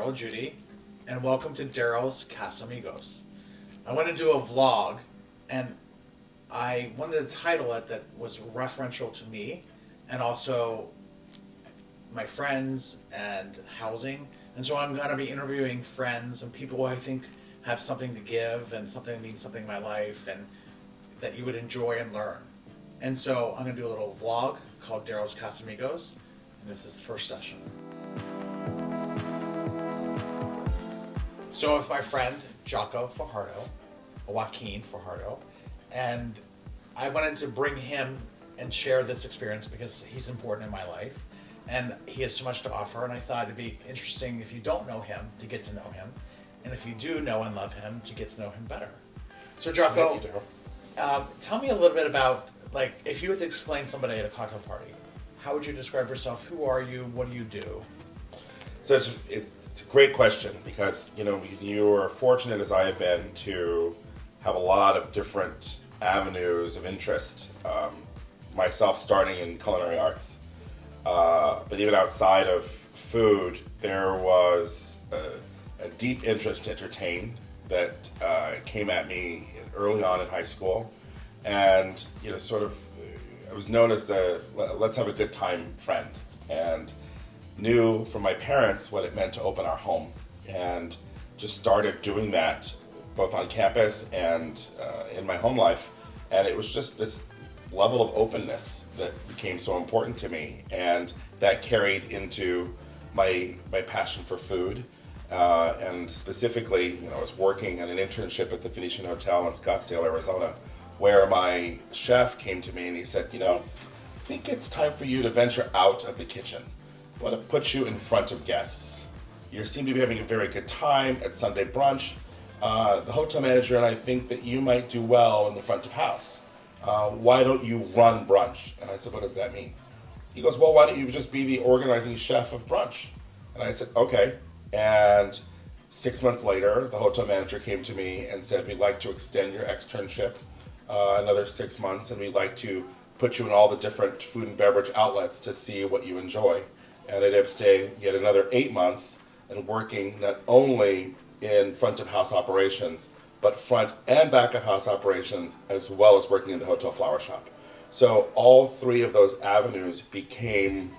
Daryl, Judy, and welcome to Daryl's Casa de Amigos. I want to do a vlog, and I wanted to title it that was referential to me, and also my friends and housing. And so I'm going to be interviewing friends and people who I think have something to give and something that means something in my life and that you would enjoy and learn. And so I'm going to do a little vlog called Daryl's Casa de Amigos, and this is the first session. So with my friend Jocko Fajardo, Joaquin Fajardo, and I wanted to bring him and share this experience because he's important in my life and he has so much to offer, and I thought it'd be interesting if you don't know him to get to know him, and if you do know and love him to get to know him better. So Jocko, tell me a little bit about, like, if you had to explain somebody at a cocktail party, how would you describe yourself? Who are you? What do you do? So it's a great question because, you are fortunate, as I have been, to have a lot of different avenues of interest. Myself starting in culinary arts. But even outside of food, there was a deep interest to entertain that came at me early on in high school. And, I was known as the let's have a good time friend, and knew from my parents what it meant to open our home, and just started doing that both on campus and in my home life. And it was just this level of openness that became so important to me, and that carried into my passion for food. And specifically, I was working on an internship at the Venetian Hotel in Scottsdale, Arizona, where my chef came to me and he said, I think it's time for you to venture out of the kitchen. I want to put you in front of guests. You seem to be having a very good time at Sunday brunch. The hotel manager and I think that you might do well in the front of house. Why don't you run brunch? And I said, what does that mean? He goes, well, why don't you just be the organizing chef of brunch? And I said, okay. And 6 months later, the hotel manager came to me and said, we'd like to extend your externship another 6 months, and we'd like to put you in all the different food and beverage outlets to see what you enjoy. And I ended up staying yet another 8 months and working not only in front of house operations, but front and back of house operations, as well as working in the hotel flower shop. So all three of those avenues became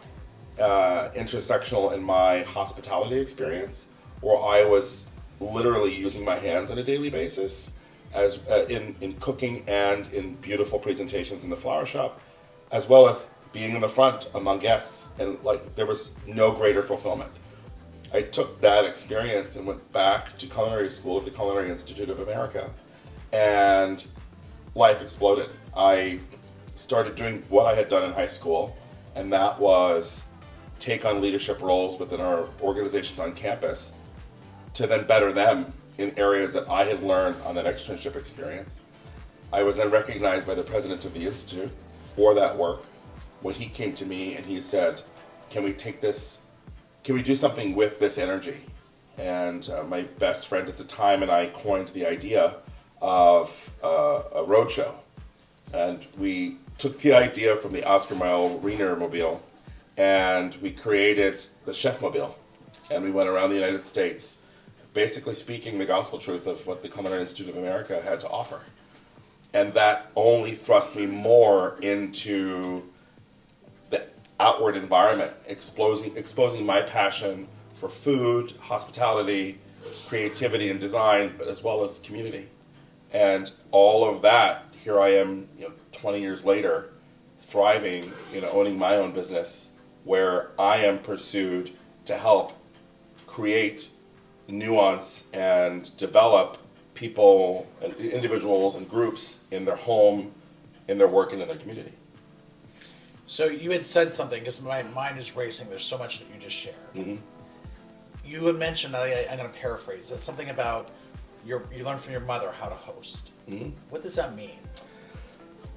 intersectional in my hospitality experience, where I was literally using my hands on a daily basis, as in cooking and in beautiful presentations in the flower shop, as well as being in the front among guests. And there was no greater fulfillment. I took that experience and went back to culinary school at the Culinary Institute of America, and life exploded. I started doing what I had done in high school, and that was take on leadership roles within our organizations on campus to then better them in areas that I had learned on that externship experience. I was then recognized by the president of the Institute for that work when he came to me and he said, can we do something with this energy? And my best friend at the time and I coined the idea of a roadshow. And we took the idea from the Oscar Mayer Wiener Mobile, and we created the Chef Mobile. And we went around the United States, basically speaking the gospel truth of what the Culinary Institute of America had to offer. And that only thrust me more into the outward environment, exposing my passion for food, hospitality, creativity, and design, but as well as community. And all of that, here I am, 20 years later, thriving, owning my own business, where I am pursued to help create nuance and develop people and individuals and groups in their home, in their work, and in their community. So you had said something, because my mind is racing, there's so much that you just shared. Mm-hmm. You had mentioned, I'm going to paraphrase, it's something about you learned from your mother how to host. Mm-hmm. What does that mean?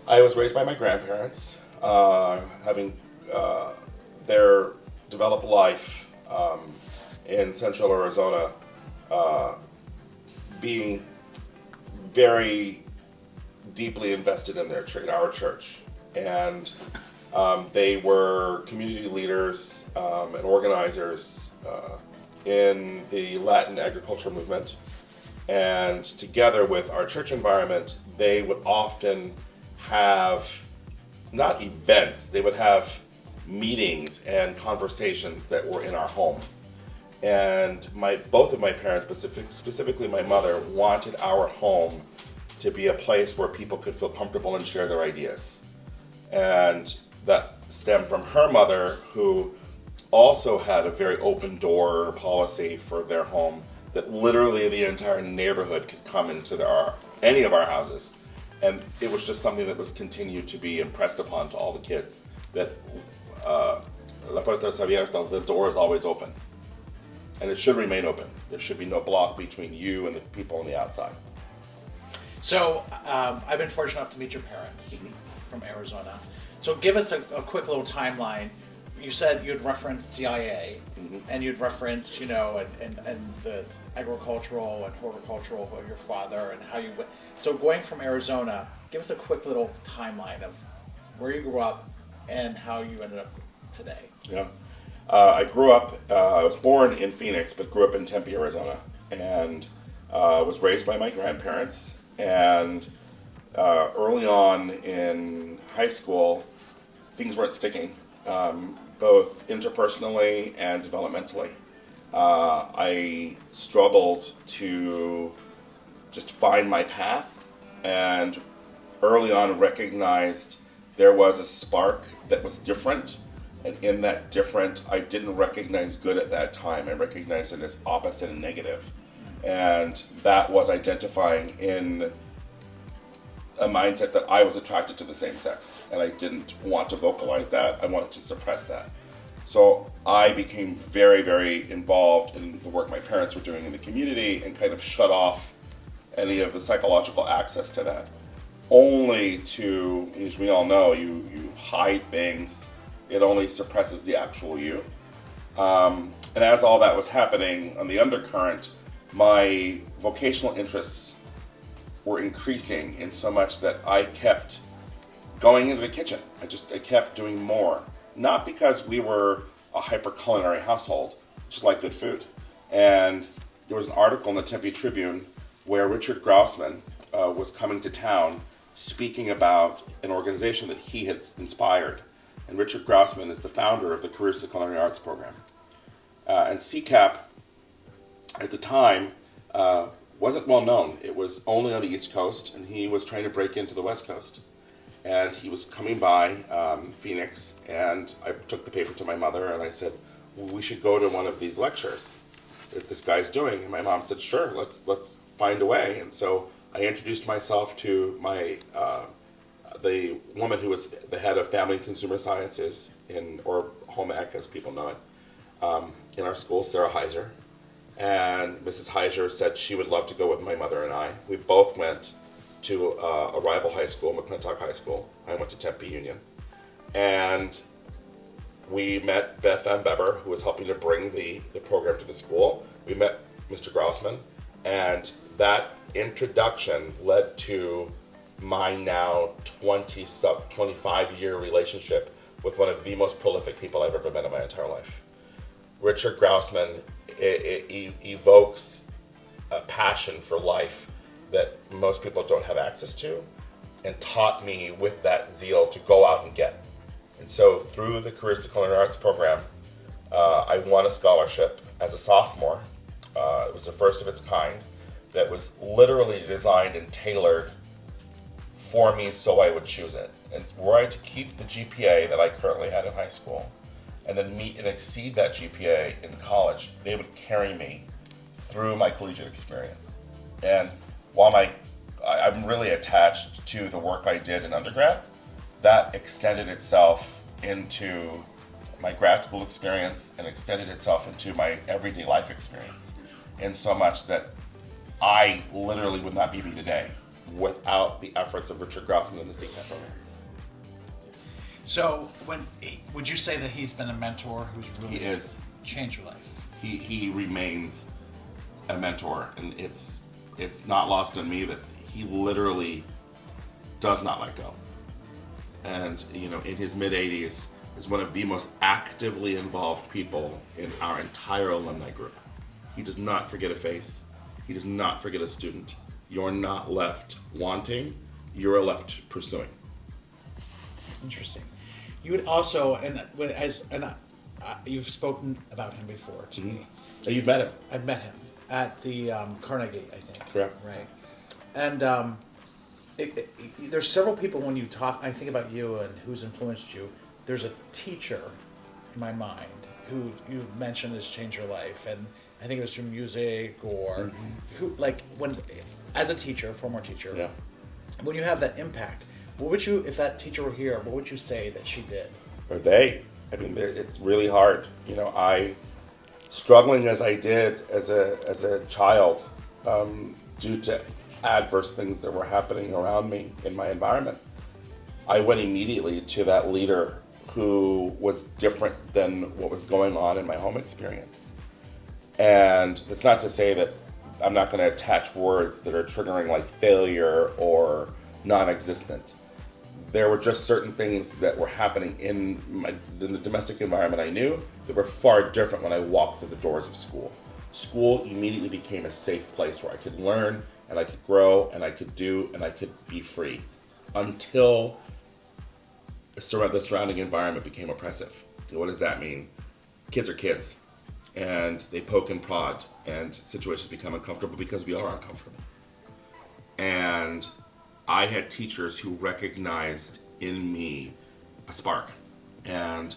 I was raised by my grandparents, having their developed life in central Arizona, being very deeply invested in our church. And they were community leaders and organizers in the Latin agricultural movement. And together with our church environment, they would often have, not events, they would have meetings and conversations that were in our home. And both of my parents, specifically my mother, wanted our home to be a place where people could feel comfortable and share their ideas. And that stemmed from her mother, who also had a very open door policy for their home, that literally the entire neighborhood could come into any of our houses. And it was just something that was continued to be impressed upon to all the kids, that la puerta está abierta, the door is always open. And it should remain open. There should be no block between you and the people on the outside. So I've been fortunate enough to meet your parents from Arizona. So give us a quick little timeline. You said you'd reference CIA, and you'd reference, and the agricultural and horticultural of your father and how you went. So going from Arizona, give us a quick little timeline of where you grew up and how you ended up today. Yeah. I grew up, I was born in Phoenix, but grew up in Tempe, Arizona, and was raised by my grandparents. And early on in high school, things weren't sticking, both interpersonally and developmentally. I struggled to just find my path, and early on recognized there was a spark that was different. And in that different, I didn't recognize good at that time. I recognized it as opposite and negative. And that was identifying in a mindset that I was attracted to the same sex. And I didn't want to vocalize that. I wanted to suppress that. So I became very, very involved in the work my parents were doing in the community and kind of shut off any of the psychological access to that. Only to, as we all know, you hide things. It only suppresses the actual you. And as all that was happening on the undercurrent, my vocational interests were increasing in so much that I kept going into the kitchen. I kept doing more. Not because we were a hyper-culinary household, just like good food. And there was an article in the Tempe Tribune where Richard Grossman was coming to town speaking about an organization that he had inspired. And Richard Grossman is the founder of the Careers to Culinary Arts program. And CCAP, at the time, wasn't well known. It was only on the East Coast, and he was trying to break into the West Coast. And he was coming by Phoenix, and I took the paper to my mother, and I said, well, we should go to one of these lectures that this guy's doing. And my mom said, sure, let's find a way. And so I introduced myself to the woman who was the head of Family and Consumer Sciences, or Home Ec as people know it, in our school, Sarah Heiser. And Mrs. Heiser said she would love to go with my mother and I. We both went to a rival high school, McClintock High School. I went to Tempe Union. And we met Beth Van Beber, who was helping to bring the program to the school. We met Mr. Grossman, and that introduction led to my now 25-year relationship with one of the most prolific people I've ever met in my entire life. Richard Grossman evokes a passion for life that most people don't have access to, and taught me with that zeal to go out and get. And so through the Careers to Culinary Arts program, I won a scholarship as a sophomore. It was the first of its kind that was literally designed and tailored for me so I would choose it. And were I to keep the GPA that I currently had in high school, and then meet and exceed that GPA in college, they would carry me through my collegiate experience. And while I'm really attached to the work I did in undergrad, that extended itself into my grad school experience and extended itself into my everyday life experience. In so much that I literally would not be me today without the efforts of Richard Grossman and the CCAP program. So, would you say that he's been a mentor who's really changed your life? He remains a mentor, and it's not lost on me that he literally does not let go. And in his mid-80s, is one of the most actively involved people in our entire alumni group. He does not forget a face. He does not forget a student. You're not left wanting. You're left pursuing. Interesting. You would also, you've spoken about him before to me. You've met him. I've met him at the Carnegie, I think. Correct. Right. And there's several people when you talk, I think about you and who's influenced you. There's a teacher in my mind who you mentioned has changed your life, and I think it was through music or who, like, when, as a teacher, former teacher, Yeah. when you have that impact, what would you, if that teacher were here, what would you say that she did? Or they. I mean, it's really hard. You know, struggling as I did as a child, due to adverse things that were happening around me in my environment, I went immediately to that leader who was different than what was going on in my home experience. And it's not to say that I'm not going to attach words that are triggering like failure or non-existent. There were just certain things that were happening in the domestic environment I knew that were far different when I walked through the doors of school. School immediately became a safe place where I could learn and I could grow and I could do and I could be free until the surrounding environment became oppressive. What does that mean? Kids are kids, and they poke and prod, and situations become uncomfortable because we are uncomfortable. And I had teachers who recognized in me a spark, and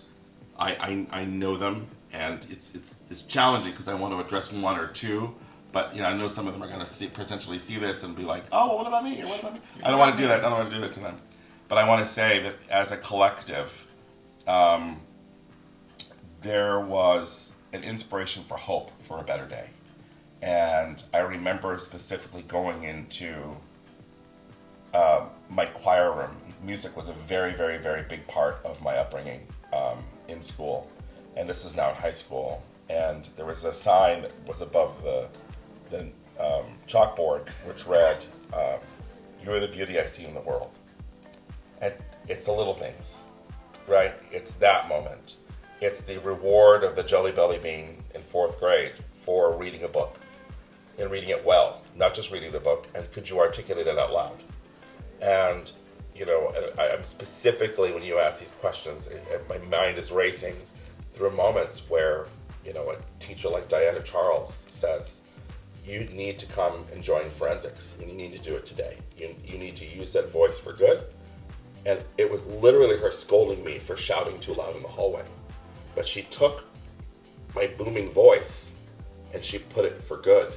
I know them, and it's challenging because I want to address one or two, but I know some of them are going to potentially see this and be like, oh, well, what about me? Or what about me? I don't want to do that. I don't want to do that to them. But I want to say that as a collective, there was an inspiration for hope for a better day. And I remember specifically going into my choir room. Music was a very, very, very big part of my upbringing in school. And this is now in high school. And there was a sign that was above the chalkboard, which read, "You're the beauty I see in the world." And it's the little things, right? It's that moment. It's the reward of the Jelly Belly bean in 4th grade for reading a book and reading it well, not just reading the book, and could you articulate it out loud? And, I'm specifically, when you ask these questions, my mind is racing through moments where, a teacher like Diana Charles says, you need to come and join forensics. You need to do it today. You need to use that voice for good. And it was literally her scolding me for shouting too loud in the hallway. But she took my booming voice and she put it for good.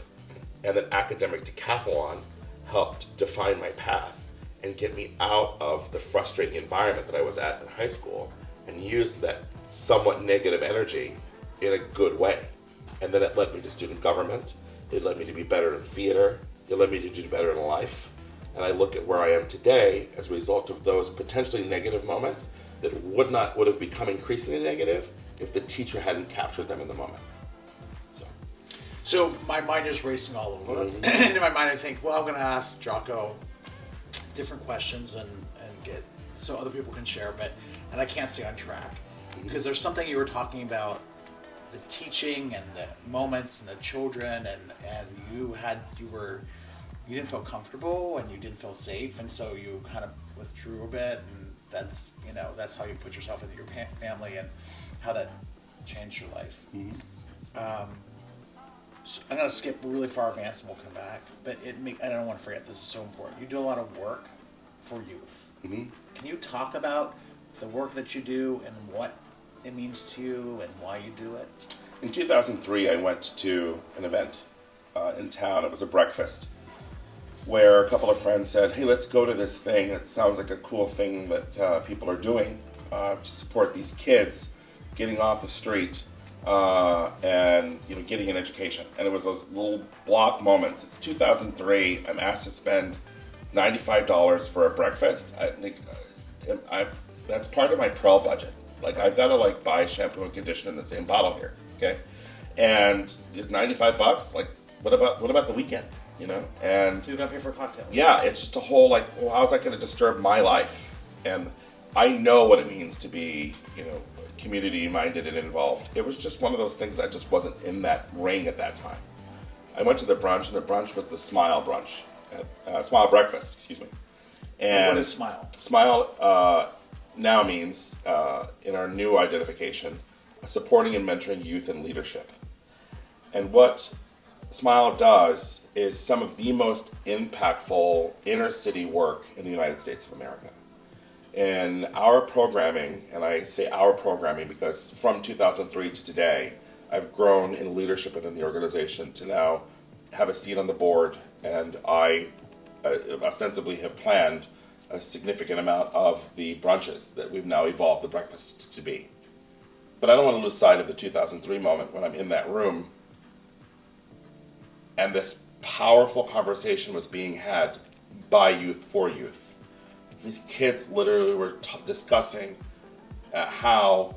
And then academic decathlon helped define my path and get me out of the frustrating environment that I was at in high school and used that somewhat negative energy in a good way. And then it led me to student government. It led me to be better in theater. It led me to do better in life. And I look at where I am today as a result of those potentially negative moments that would have become increasingly negative if the teacher hadn't captured them in the moment. So my mind is racing all over. And in my mind I think, well, I'm going to ask Jocko different questions and get so other people can share, and I can't stay on track. Because there's something you were talking about, the teaching and the moments and the children, and you didn't feel comfortable and you didn't feel safe, and so you kind of withdrew a bit, and that's how you put yourself into your family and how that changed your life. So I'm going to skip really far advanced and we'll come back, but I don't want to forget, this is so important. You do a lot of work for youth. Can you talk about the work that you do and what it means to you and why you do it? In 2003, I went to an event in town. It was a breakfast where a couple of friends said, hey, let's go to this thing. It sounds like a cool thing that people are doing to support these kids getting off the street and getting an education. And it was those little block moments. It's 2003. I'm asked to spend $95 for a breakfast. I think that's part of my Pearl budget. Like, I've got to buy shampoo and conditioner in the same bottle here, okay? And $95, what about the weekend, And So you got to pay for cocktails. Yeah, it's just a whole how's that going to disturb my life? And I know what it means to be, community-minded and involved. It was just one of those things I just wasn't in that ring at that time. I went to the brunch, and the brunch was the Smile brunch, Smile breakfast, excuse me. And what is Smile? Smile now means, in our new identification, supporting and mentoring youth in leadership. And what Smile does is some of the most impactful inner city work in the United States of America. In our programming, and I say our programming because from 2003 to today, I've grown in leadership within the organization to now have a seat on the board, and I ostensibly have planned a significant amount of the brunches that we've now evolved the breakfast to be. But I don't want to lose sight of the 2003 moment when I'm in that room and this powerful conversation was being had by youth for youth. These kids literally were discussing how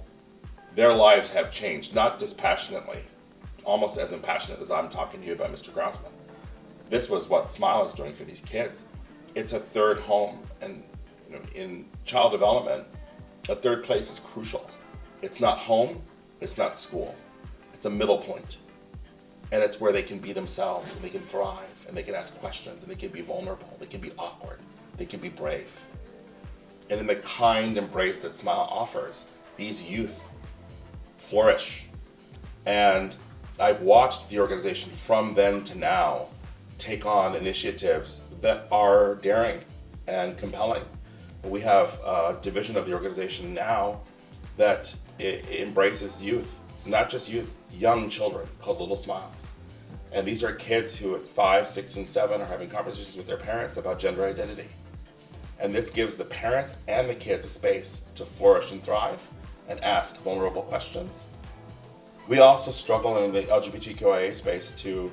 their lives have changed, not dispassionately, almost as impassionate as I'm talking to you about Mr. Grossman. This was what Smile is doing for these kids. It's a third home, and in child development, a third place is crucial. It's not home, it's not school. It's a middle point. And it's where they can be themselves, and they can thrive, and they can ask questions, and they can be vulnerable, they can be awkward, they can be brave. And in the kind embrace that Smile offers, these youth flourish. And I've watched the organization from then to now take on initiatives that are daring and compelling. We have a division of the organization now that embraces youth, not just youth, young children, called Little Smiles. And these are kids who at 5, 6, and 7 are having conversations with their parents about gender identity. And this gives the parents and the kids a space to flourish and thrive and ask vulnerable questions. We also struggle in the LGBTQIA space to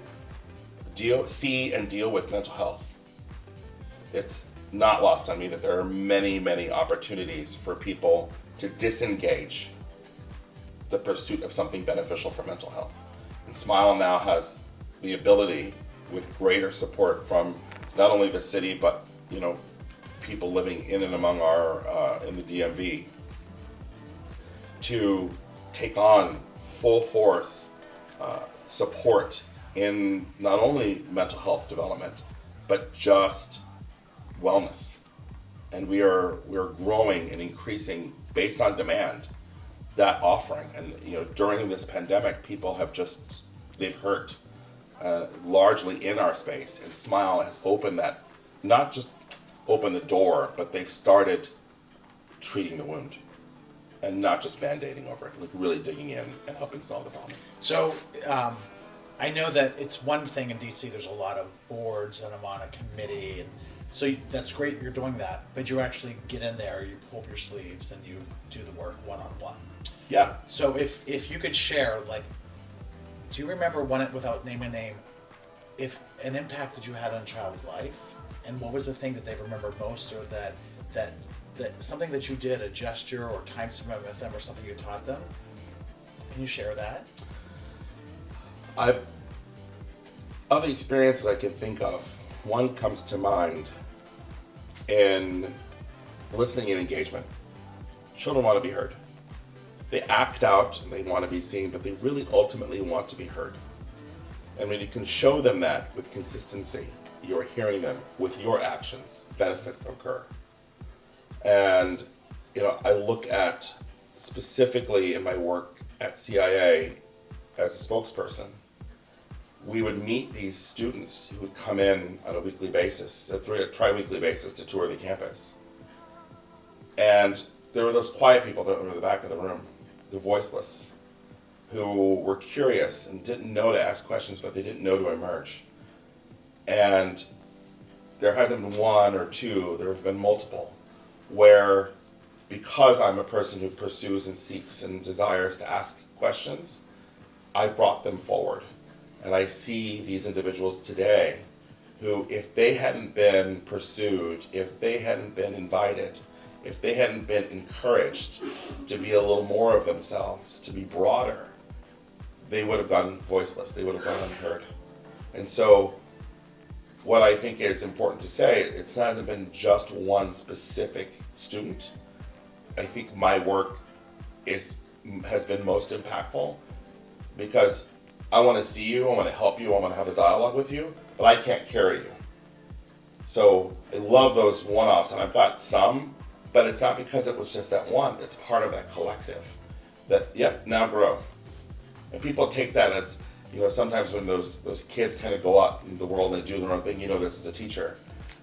see and deal with mental health. It's not lost on me that there are many, many opportunities for people to disengage the pursuit of something beneficial for mental health. And Smile now has the ability, with greater support from not only the city, but people living in and among our in the DMV, to take on full force support in not only mental health development, but just wellness. And we are growing and increasing based on demand that offering. And during this pandemic, people have they've hurt largely in our space, and Smile has opened that, not just opened the door, but they've started treating the wound and not just band-aiding over it, like really digging in and helping solve the problem. So I know that it's one thing in DC, there's a lot of boards and I'm on a committee, and so that's great you're doing that, but you actually get in there, you pull up your sleeves and you do the work one-on-one. Yeah. So if you could share, do you remember one, without naming a name, if an impact that you had on a child's life, and what was the thing that they remember most, or that something that you did, a gesture or time spent with them or something you taught them? Can you share that? Of the experiences I can think of, one comes to mind in listening and engagement. Children want to be heard. They act out, they want to be seen, but they really ultimately want to be heard. And when you can show them that with consistency, you're hearing them with your actions, benefits occur. And I look at, specifically in my work at CIA as a spokesperson, we would meet these students who would come in on a weekly basis, a tri-weekly basis, to tour the campus. And there were those quiet people that were in the back of the room, the voiceless, who were curious and didn't know to ask questions, but they didn't know to emerge. And there hasn't been one or two, there have been multiple, where because I'm a person who pursues and seeks and desires to ask questions, I've brought them forward. And I see these individuals today who, if they hadn't been pursued, if they hadn't been invited, if they hadn't been encouraged to be a little more of themselves, to be broader, they would have gone voiceless, they would have gone unheard. And so what I think is important to say, it hasn't been just one specific student. I think my work is has been most impactful, because I want to see you, I want to help you, I want to have a dialogue with you, but I can't carry you. So I love those one-offs, and I've got some, but it's not because it was just that one. It's part of that collective. That, yep, now grow. And people take that as, sometimes when those kids kind of go out in the world and they do their own thing, this is a teacher,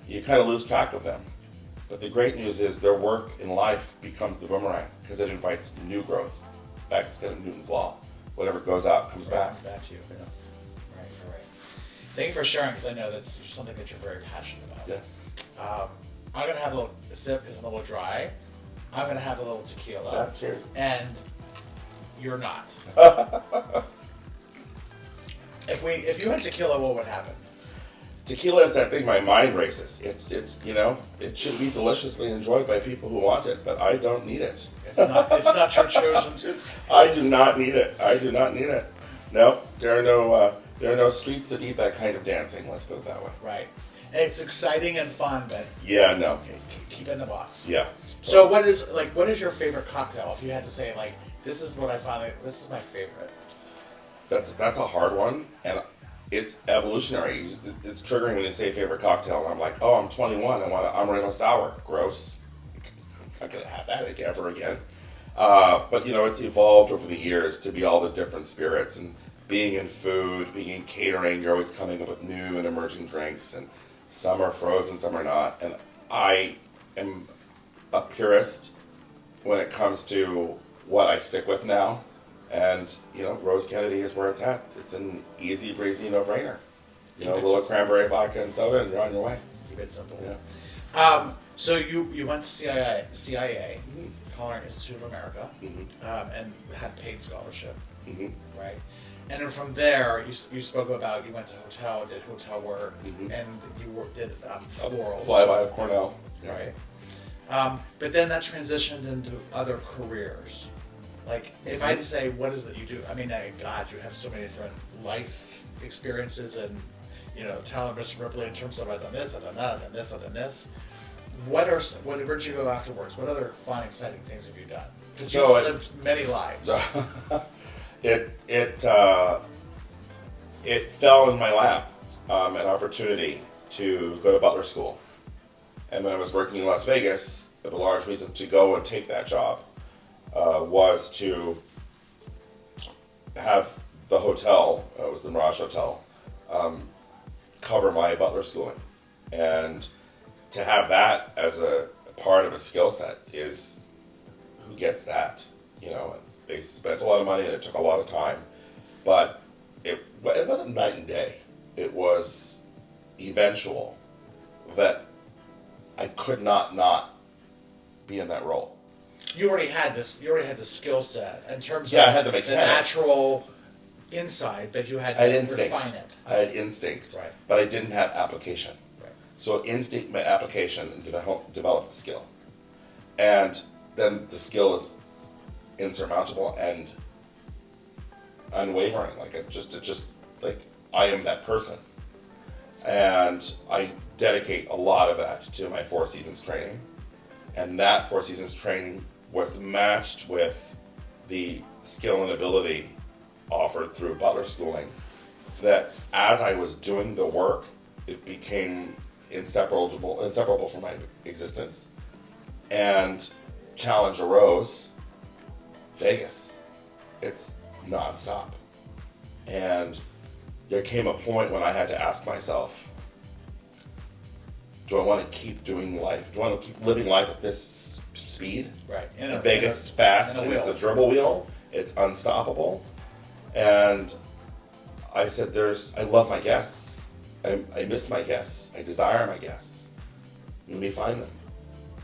you kind of lose track of them. But the great news is their work in life becomes the boomerang, because it invites new growth. Back to kind of Newton's law. Whatever goes out comes back. Comes back to you. Yeah. Right. Thank you for sharing, because I know that's something that you're very passionate about. Yeah. I'm going to have a little sip because I'm a little dry. I'm going to have a little tequila. Yeah, cheers. And you're not. If you had tequila, what would happen? Tequila is that thing, my mind races. It's it should be deliciously enjoyed by people who want it, but I don't need it. It's not your chosen. I do not need it. No, there are no streets that eat that kind of dancing, let's put it that way. Right. It's exciting and fun, but yeah, no. Okay, keep it in the box. Yeah. So what is your favorite cocktail? If you had to say, this is my favorite. That's a hard one, and it's evolutionary. It's triggering when you say favorite cocktail, and I'm like, oh, I'm 21, I want an Amaretto sour. Gross. I'm not gonna have that ever again. But it's evolved over the years to be all the different spirits, and being in food, being in catering, you're always coming up with new and emerging drinks, and some are frozen, some are not. And I am a purist when it comes to what I stick with now. And, Rose Kennedy is where it's at. It's an easy, breezy, no-brainer. A little cranberry vodka and soda, and you're on your way. Keep it simple. Yeah. So you went to CIA, Culinary Institute of America, and had paid scholarship, right? And then from there, you spoke about you went to hotel, did hotel work, and you did florals. Flyby of Cornell. Right. But then that transitioned into other careers. If I had to say, what is it you do? I mean, God, you have so many different life experiences, and telling Mr. Ripley in terms of I've done this, I've done that, I've done this, I've done this. Where'd you go afterwards? What other fun, exciting things have you done? Because you've lived many lives. It fell in my lap, an opportunity to go to Butler School. And when I was working in Las Vegas, the large reason to go and take that job was to have the hotel, it was the Mirage Hotel, cover my Butler schooling. And to have that as a part of a skill set is, who gets that? And they spent a lot of money and it took a lot of time. But it wasn't night and day. It was eventual that I could not be in that role. You already had the skill set in terms I of had the mechanics. natural insight, but you had I had to instinct. refine it. I had instinct, Right. but I didn't have application. Right. So instinct met application and developed the skill. And then the skill is insurmountable and unwavering. I am that person. And I dedicate a lot of that to my 4 seasons training. And that 4 seasons training was matched with the skill and ability offered through Butler schooling, that as I was doing the work, it became inseparable from my existence. And challenge arose, Vegas. It's nonstop. And there came a point when I had to ask myself, do I want to keep doing life? Do I want to keep living life at this speed? Right. In Vegas, it's fast, and it's a dribble wheel. It's unstoppable. And I said, I love my guests. I miss my guests. I desire my guests. Let me find them.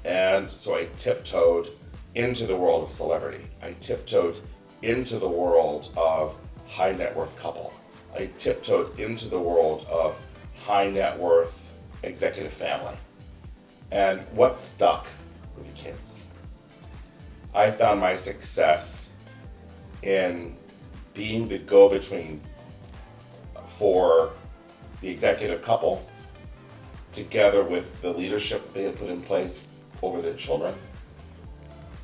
And so I tiptoed into the world of celebrity. I tiptoed into the world of high net worth couple. I tiptoed into the world of high net worth executive family. And what stuck were the kids. I found my success in being the go-between for the executive couple, together with the leadership they had put in place over their children,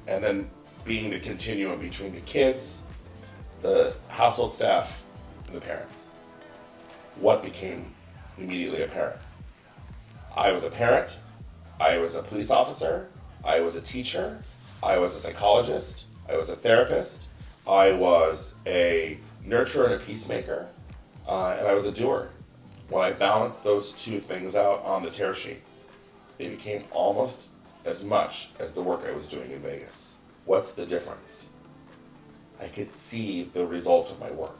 and then being the continuum between the kids, the household staff, and the parents. What became immediately apparent? I was a parent, I was a police officer, I was a teacher, I was a psychologist, I was a therapist, I was a nurturer and a peacemaker, and I was a doer. When I balanced those two things out on the tear sheet, they became almost as much as the work I was doing in Vegas. What's the difference? I could see the result of my work.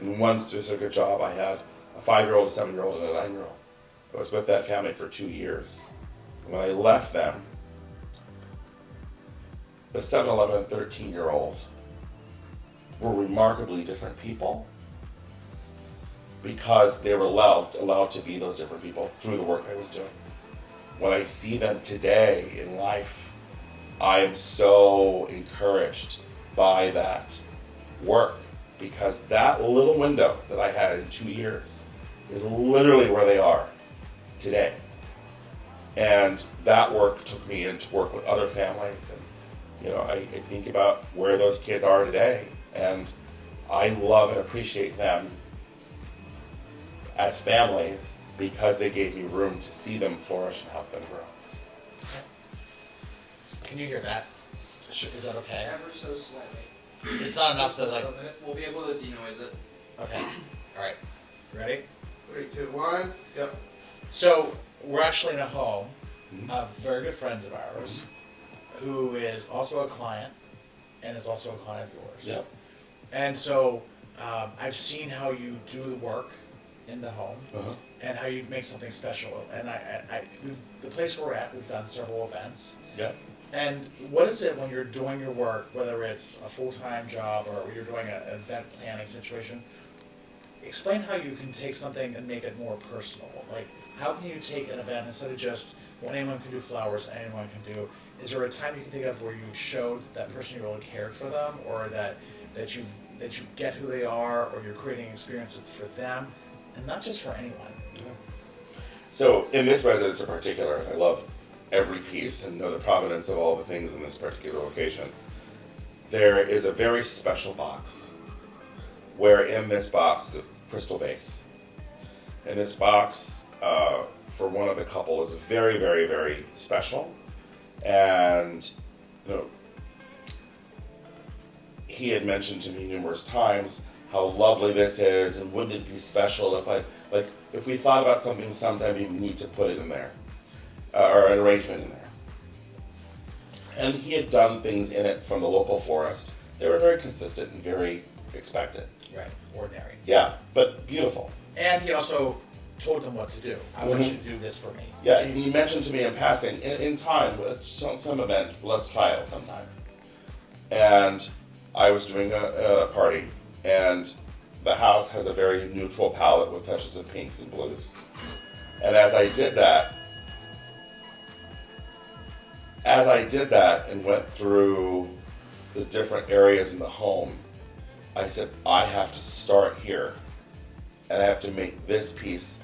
In one specific job, I had a 5-year-old, a 7-year-old, and a 9-year-old. I was with that family for 2 years. And when I left them, the 7, 11, and 13-year-old were remarkably different people because they were allowed to be those different people through the work I was doing. When I see them today in life, I am so encouraged by that work because that little window that I had in 2 years is literally where they are today. And that work took me into work with other families, and I think about where those kids are today, and I love and appreciate them as families because they gave me room to see them flourish and help them grow. Can you hear that? Is that okay? Ever so slightly. It's not enough to Just a little bit. We'll be able to denoise it. Okay. All right. Ready? 3, 2, 1. Go. So we're actually in a home of very good friends of ours, who is also a client, and is also a client of yours. Yep. And so I've seen how you do the work in the home, and how you make something special. And the place where we're at, we've done several events. Yep. And what is it when you're doing your work, whether it's a full-time job or you're doing an event planning situation? Explain how you can take something and make it more personal. Like, how can you take an event instead of just, well, anyone can do flowers, anyone can do. Is there a time you can think of where you showed that person you really cared for them, or that you get who they are, or you're creating experiences for them, and not just for anyone? Yeah. So in this residence in particular, I love every piece and know the provenance of all the things in this particular location. There is a very special box, where in this box is a crystal vase. And this box, for one of the couple, is very, very, very special. And he had mentioned to me numerous times how lovely this is, and wouldn't it be special if we thought about something sometime, we need to put it in there, or an arrangement in there. And he had done things in it from the local florist. They were very consistent and very expected. Right, ordinary. Yeah, but beautiful. And he also told them what to do. I want you to do this for me. Yeah, he mentioned to me in passing, in time, some event, let's try it sometime. And I was doing a party, and the house has a very neutral palette with touches of pinks and blues. And as I did that and went through the different areas in the home, I said, I have to start here, and I have to make this piece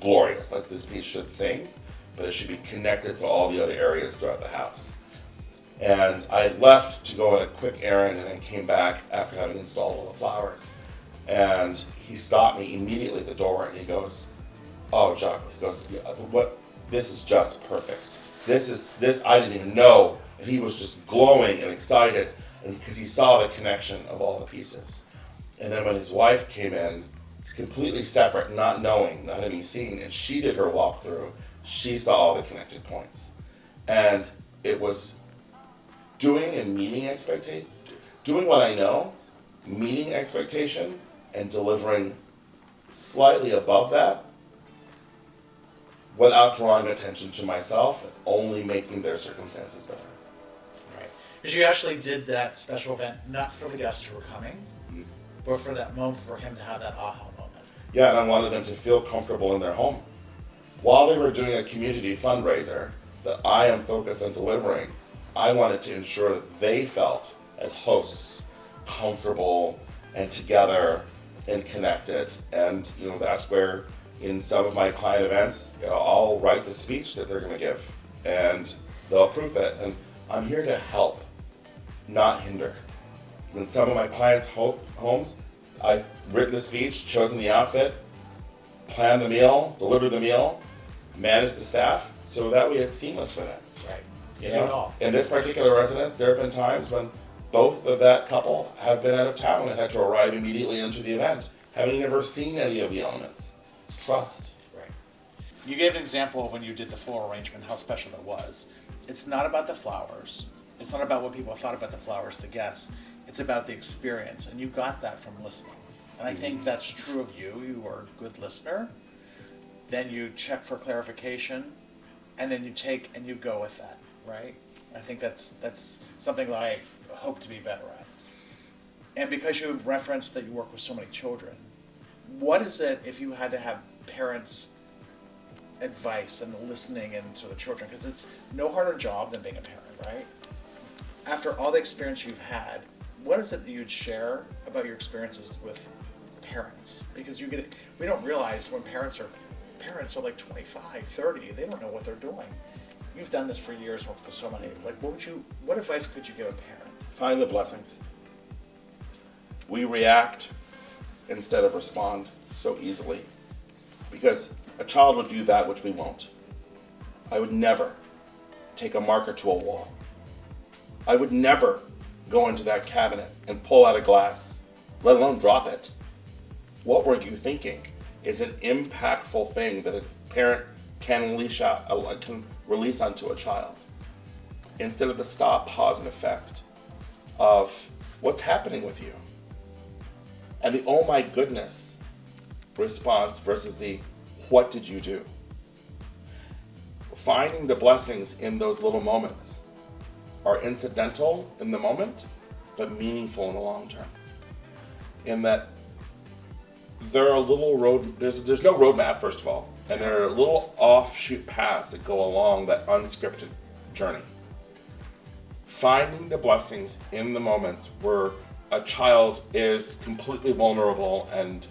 glorious. Like, this piece should sing, but it should be connected to all the other areas throughout the house. And I left to go on a quick errand, and I came back after having installed all the flowers. And he stopped me immediately at the door, and he goes, "Oh, Jocko," he goes, "What? This is just perfect. This I didn't even know." And he was just glowing and excited, and because he saw the connection of all the pieces. And then when his wife came in, completely separate, not knowing, not having seen, and she did her walkthrough, she saw all the connected points. And it was doing and meeting expectation, doing what I know, meeting expectation, and delivering slightly above that without drawing attention to myself, and only making their circumstances better. Right. Because you actually did that special event not for the guests who were coming, but for that moment, for him to have that aha moment. Yeah, and I wanted them to feel comfortable in their home. While they were doing a community fundraiser that I am focused on delivering, I wanted to ensure that they felt, as hosts, comfortable and together and connected. And that's where, in some of my client events, I'll write the speech that they're going to give, and they'll proof it. And I'm here to help. not hinder. In some of my clients' homes, I've written the speech, chosen the outfit, planned the meal, delivered the meal, managed the staff, so that way it's seamless for them. Right. You Do it know, all. in this particular residence, there have been times when both of that couple have been out of town and had to arrive immediately into the event, having never seen any of the elements. It's trust. Right. You gave an example of when you did the floral arrangement, how special that was. It's not about the flowers. It's not about what people thought about the flowers, the guests. It's about the experience, and you got that from listening. And I think that's true of you. You are a good listener. Then you check for clarification, and then you take and you go with that, right? I think that's something that I hope to be better at. And because you referenced that you work with so many children, what is it if you had to have parents' advice and listening into the children? Because it's no harder job than being a parent, right? After all the experience you've had, what is it that you'd share about your experiences with parents? Because we don't realize when parents are like 25, 30, they don't know what they're doing. You've done this for years, worked with so many. Like, what advice could you give a parent? Find the blessings. We react instead of respond so easily because a child would do that which we won't. I would never take a marker to a wall. I would never go into that cabinet and pull out a glass, let alone drop it. What were you thinking? Is an impactful thing that a parent can release onto a child. Instead of the stop, pause, and effect of what's happening with you. And the oh my goodness response versus the what did you do? Finding the blessings in those little moments are incidental in the moment, but meaningful in the long term. In that there are there's no roadmap, first of all, and there are little offshoot paths that go along that unscripted journey. Finding the blessings in the moments where a child is completely vulnerable and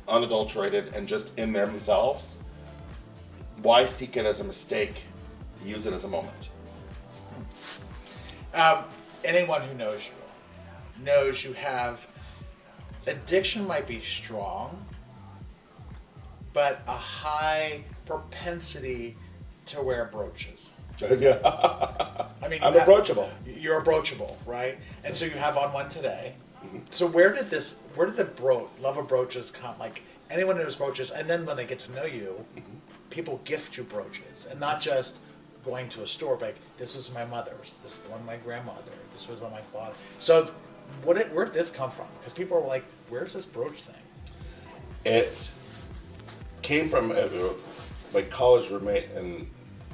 unadulterated and just in themselves, why seek it as a mistake? Use it as a moment. Anyone who knows you have addiction might be strong, but a high propensity to wear brooches. Yeah. I mean, I'm approachable. You're approachable, right? And so you have on one today. Mm-hmm. So where did the love of brooches come? Like anyone who knows brooches, and then when they get to know you, people gift you brooches, and not just going to a store, but like, this was my mother's, this one my grandmother, this was on my father. So where did this come from? Because people are like, where's this brooch thing? It came from my college roommate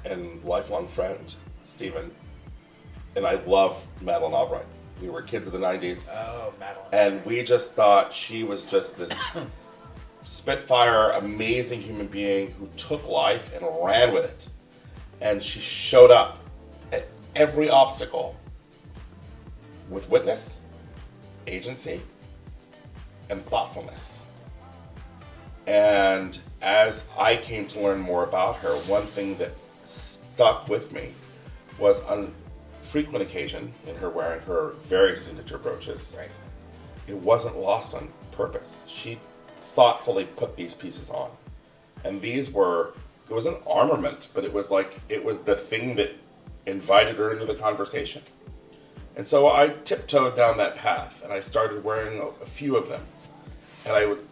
and lifelong friend, Stephen, and I love Madeline Albright. We were kids of the 90s. Oh, Madeline. And we just thought she was just this spitfire, amazing human being who took life and ran with it. And she showed up at every obstacle with witness, agency, and thoughtfulness. And as I came to learn more about her, one thing that stuck with me was on frequent occasion in her wearing her very signature brooches. Right. It wasn't lost on purpose. She thoughtfully put these pieces on. And it was an armament, but it was the thing that invited her into the conversation. And so I tiptoed down that path and I started wearing a few of them. And I would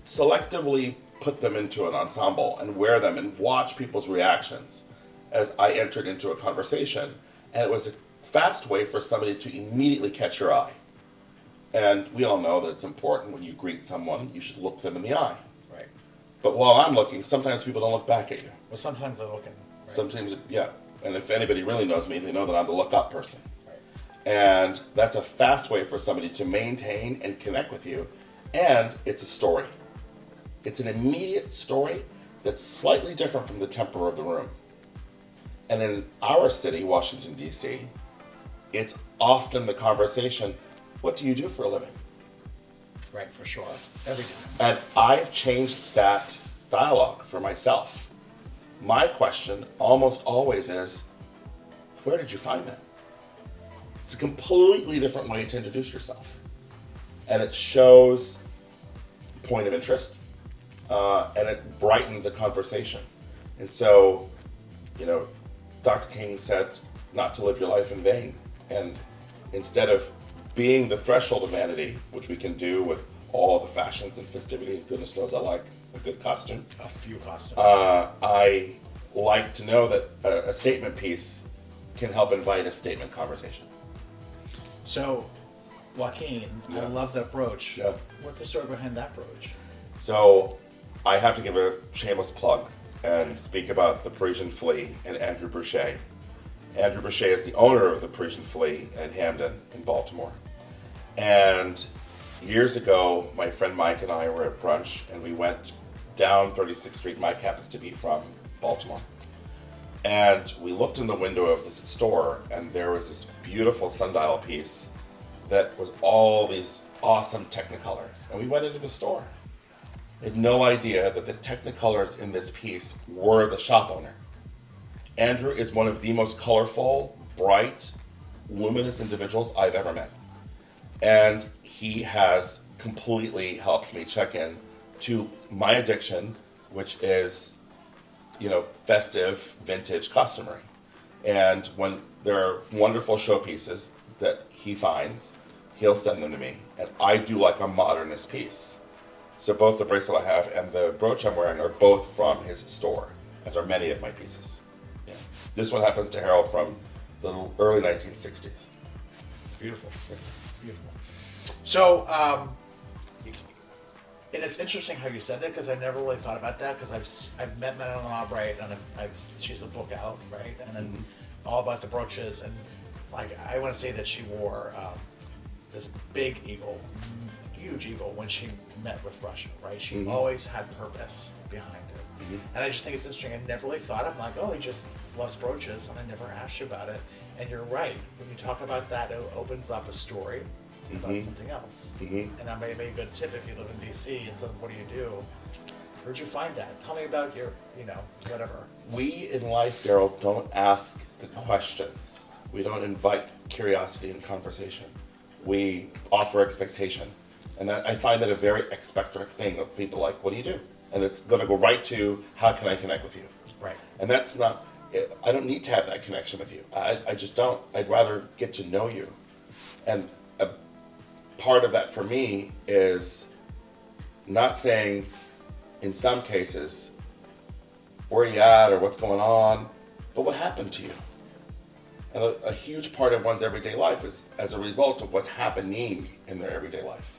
selectively put them into an ensemble and wear them and watch people's reactions as I entered into a conversation. And it was a fast way for somebody to immediately catch your eye. And we all know that it's important when you greet someone, you should look them in the eye. Right. But while I'm looking, sometimes people don't look back at you. Well, sometimes they're looking. Right? Sometimes, yeah. And if anybody really knows me, they know that I'm the look-up person. Right. And that's a fast way for somebody to maintain and connect with you. And it's a story. It's an immediate story that's slightly different from the temper of the room. And in our city, Washington, D.C., it's often the conversation, what do you do for a living? Right, for sure. Every time. And I've changed that dialogue for myself. My question almost always is, where did you find that? It's a completely different way to introduce yourself. And it shows point of interest, and it brightens a conversation. And so, Dr. King said not to live your life in vain. And instead of being the threshold of vanity, which we can do with all the fashions and festivity, goodness knows I like a good costume. A few costumes. I like to know that a statement piece can help invite a statement conversation. So, Joaquin, I love that brooch. Yeah. What's the story behind that brooch? So, I have to give a shameless plug and speak about the Parisian Flea and Andrew Boucher. Andrew Boucher is the owner of the Parisian Flea in Hamden in Baltimore. And years ago, my friend Mike and I were at brunch, and we went down 36th Street. Mike happens to be from Baltimore. And we looked in the window of this store, and there was this beautiful sundial piece that was all these awesome Technicolors. And we went into the store. I had no idea that the Technicolors in this piece were the shop owner. Andrew is one of the most colorful, bright, luminous individuals I've ever met. And he has completely helped me check in to my addiction, which is, festive, vintage costumery. And when there are wonderful showpieces that he finds, he'll send them to me. And I do like a modernist piece. So both the bracelet I have and the brooch I'm wearing are both from his store, as are many of my pieces. Yeah. This one happens to Harold from the early 1960s. It's beautiful. Beautiful. So, and it's interesting how you said that, because I never really thought about that, because I've met Madeline Albright, and she's a book out, right? And then all about the brooches, and like I want to say that she wore this big eagle, huge eagle, when she met with Russia, right? She always had purpose behind it. And I just think it's interesting. I never really thought, I'm like, oh, he just loves brooches, and I never asked you about it. And you're right. When you talk about that, it opens up a story about something else. And that may be a good tip if you live in DC and said, what do you do? Where'd you find that? Tell me about your, whatever. We in life, Daryl, don't ask the questions. We don't invite curiosity and conversation. We offer expectation. And I find that a very expectant thing of people like, what do you do? And it's going to go right to, how can I connect with you? Right. And that's not, I don't need to have that connection with you. I just don't. I'd rather get to know you. And a part of that for me is not saying, in some cases, where are you at or what's going on, but what happened to you? And a huge part of one's everyday life is as a result of what's happening in their everyday life.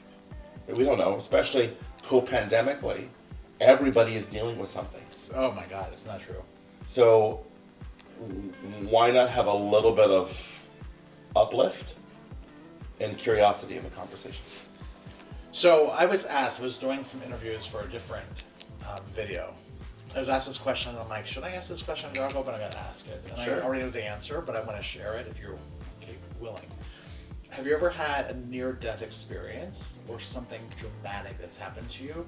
We don't know, especially co-pandemically, everybody is dealing with something. Oh my God, it's not true. So why not have a little bit of uplift and curiosity in the conversation? So I was doing some interviews for a different video. I was asked this question, and I'm like, should I ask this question on Jocko? But I'm going to ask it. And Sure. I already know the answer, but I want to share it if you're willing. Have you ever had a near-death experience or something dramatic that's happened to you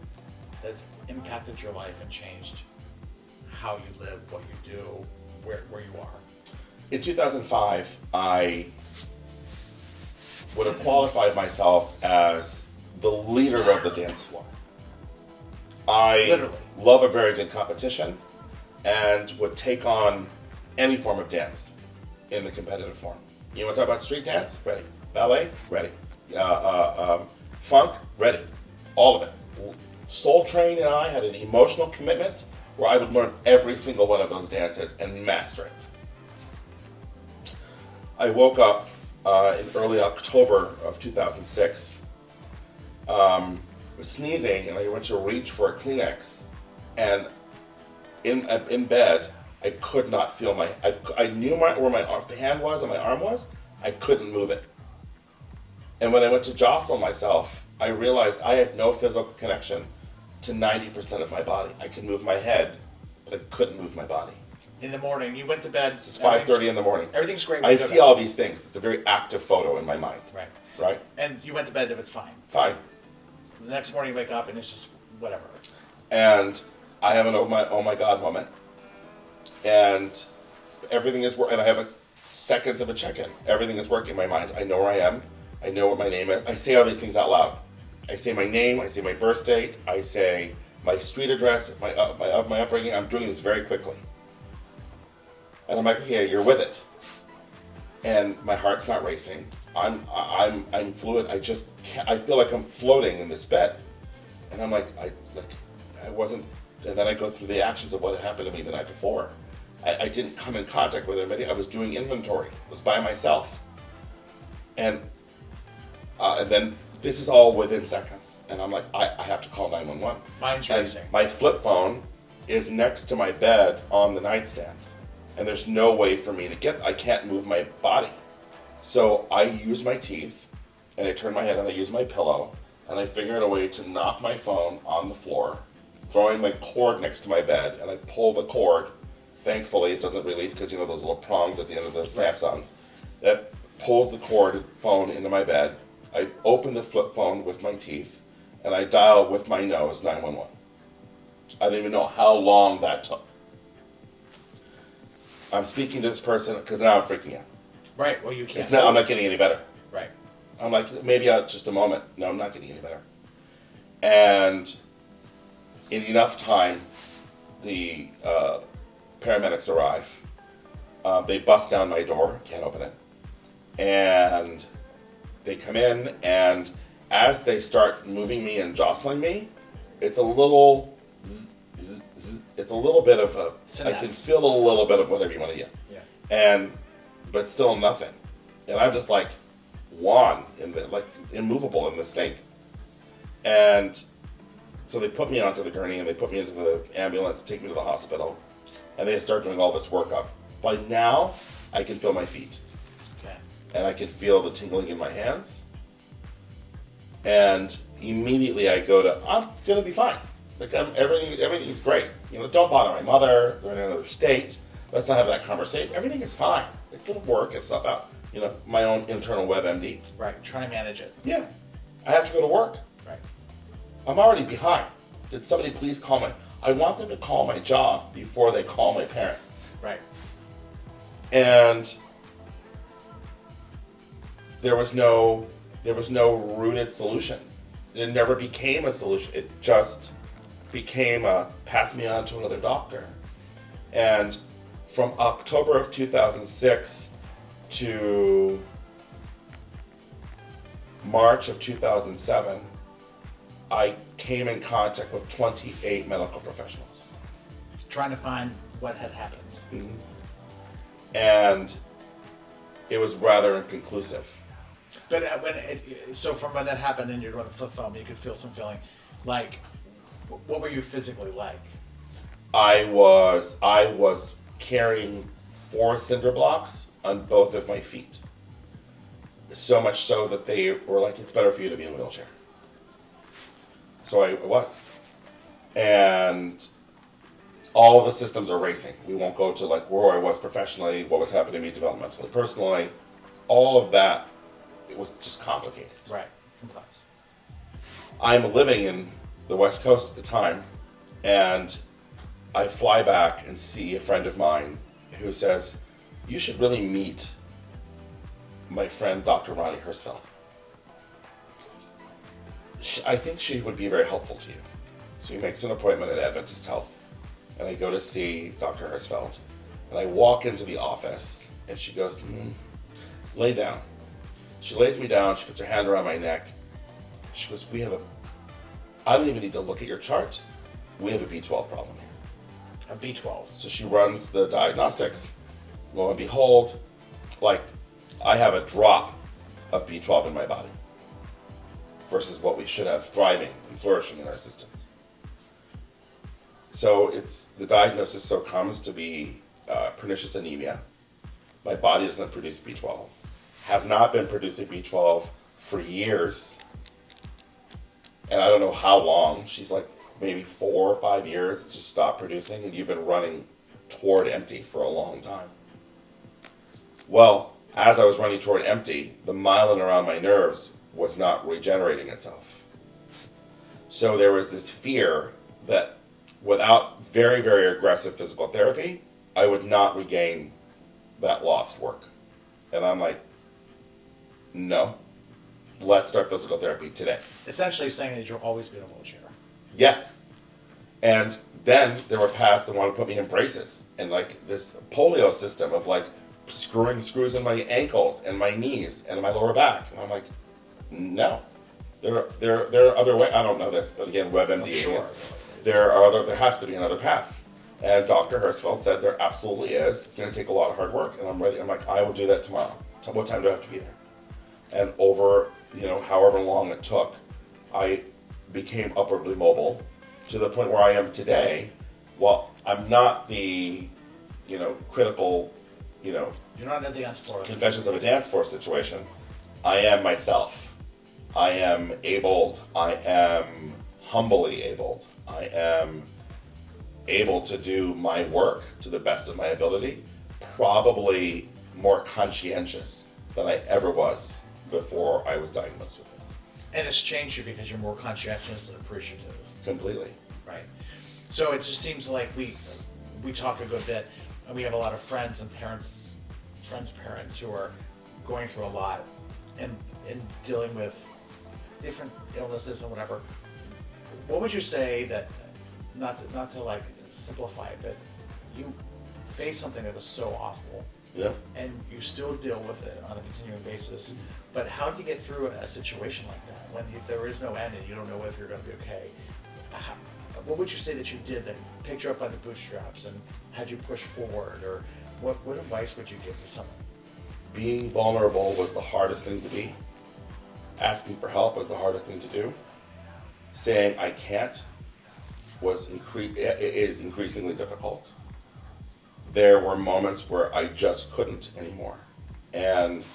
that's impacted your life and changed how you live, what you do, where you are? In 2005, I would have qualified myself as the leader of the dance floor. I Literally. love a very good competition and would take on any form of dance in the competitive form. You want to talk about street dance? Ready. Ballet? Ready. Funk? Ready. All of it. Soul Train and I had an emotional commitment where I would learn every single one of those dances and master it. I woke up in early October of 2006, was sneezing, and I went to reach for a Kleenex, and in bed, I could not feel I knew where my hand was and my arm was. I couldn't move it. And when I went to jostle myself, I realized I had no physical connection to 90% of my body. I could move my head, but I couldn't move my body. In the morning, you went to bed. It's 5:30 in the morning. Everything's great. when I you go to see bed. all these things. It's a very active photo in my mind. Right. Right? And you went to bed if it's fine. Fine. The next morning you wake up and it's just whatever. And I have an oh my God moment. And everything is, and I have seconds of a check-in. Everything is working in my mind. I know where I am. I know what my name is. I say all these things out loud. I say my name. I say my birth date. I say my street address, my upbringing. I'm doing this very quickly. And I'm like, okay, you're with it. And my heart's not racing. I'm fluid. I just can't, I feel like I'm floating in this bed. And I'm like I wasn't. And then I go through the actions of what had happened to me the night before. I didn't come in contact with anybody. I was doing inventory. I was by myself. And then this is all within seconds. And I'm like, I have to call 911. Mine's And racing. my flip phone is next to my bed on the nightstand. And there's no way for me to I can't move my body. So I use my teeth, and I turn my head, and I use my pillow, and I figure out a way to knock my phone on the floor, throwing my cord next to my bed, and I pull the cord. Thankfully, it doesn't release because, those little prongs at the end of the Samsungs. That pulls the phone into my bed. I open the flip phone with my teeth, and I dial with my nose 911. I don't even know how long that took. I'm speaking to this person because now I'm freaking out. Right. Well, you can't. I'm not getting any better. Right. I'm like, maybe just a moment. No, I'm not getting any better. And in enough time, the paramedics arrive. They bust down my door. Can't open it. And they come in, and as they start moving me and jostling me, it's a little... It's a little bit of a... Synapse. I can feel a little bit of whatever you want to get. Yeah. But still nothing. And I'm just like immovable in this thing. And so they put me onto the gurney, and they put me into the ambulance, take me to the hospital, and they start doing all this workup. By now, I can feel my feet. Okay. And I can feel the tingling in my hands. And immediately I go to, I'm gonna be fine. Like everything's great. Don't bother my mother. They're in another state. Let's not have that conversation. Everything is fine. Like, it'll work and stuff out. My own internal WebMD. Right. Trying to manage it. Yeah. I have to go to work. Right. I'm already behind. Did somebody please call I want them to call my job before they call my parents. Right. And there was no rooted solution. It never became a solution. It just became pass me on to another doctor. And from October of 2006 to March of 2007, I came in contact with 28 medical professionals. Trying to find what had happened. Mm-hmm. And it was rather inconclusive. But from when that happened and you're doing the flip phone, you could feel some feeling. Like, what were you physically like? I was carrying 4 cinder blocks on both of my feet. So much so that they were like, it's better for you to be in a wheelchair. So I was. And all the systems are racing. We won't go to where I was professionally, what was happening to me developmentally, personally. All of that, it was just complicated. Right. Complex. I'm living in the West Coast at the time, and I fly back and see a friend of mine who says, you should really meet my friend Dr. Ronnie Hirschfeld. I think she would be very helpful to you. So he makes an appointment at Adventist Health, and I go to see Dr. Hirschfeld, and I walk into the office, and she goes, lay down. She lays me down, she puts her hand around my neck. She goes, I don't even need to look at your chart. We have a B12 problem here. A B12. So she runs the diagnostics. Lo and behold, I have a drop of B12 in my body versus what we should have thriving and flourishing in our systems. So the diagnosis comes to be pernicious anemia. My body doesn't produce B12. Has not been producing B12 for years. And I don't know how long. She's maybe 4 or 5 years. It's just stopped producing, and you've been running toward empty for a long time. Well, as I was running toward empty, the myelin around my nerves was not regenerating itself. So there was this fear that without very, very aggressive physical therapy, I would not regain that lost work. And I'm like, no, let's start physical therapy today. Essentially saying that you'll always be in a wheelchair. Yeah. And then there were paths that wanted to put me in braces and like this polio system of like screwing screws in my ankles and my knees and my lower back. And I'm like, no. There are other ways. I don't know this, but again, WebMD. I'm sure. There has to be another path. And Dr. Hirschfeld said there absolutely is. It's going to take a lot of hard work. And I'm ready. I'm like, I will do that tomorrow. So what time do I have to be there? And over, however long it took, I became upwardly mobile to the point where I am today. Well, I'm not the, critical, You're not in the dance floor. confessions of a dance floor situation. I am myself. I am abled. I am humbly abled. I am able to do my work to the best of my ability, probably more conscientious than I ever was before I was diagnosed with this. And it's changed you because you're more conscientious and appreciative. Completely. Right. So it just seems like we talk a good bit, and we have a lot of friends and parents who are going through a lot and dealing with different illnesses and whatever. What would you say that, not to like simplify it, but you faced something that was so awful, Yeah. and you still deal with it on a continuing basis, but how do you get through a situation like that when there is no end and you don't know if you're going to be okay? What would you say that you did that picked you up by the bootstraps and had you push forward, or what advice would you give to someone? Being vulnerable was the hardest thing to be. Asking for help was the hardest thing to do. Saying I can't is increasingly difficult. There were moments where I just couldn't anymore. And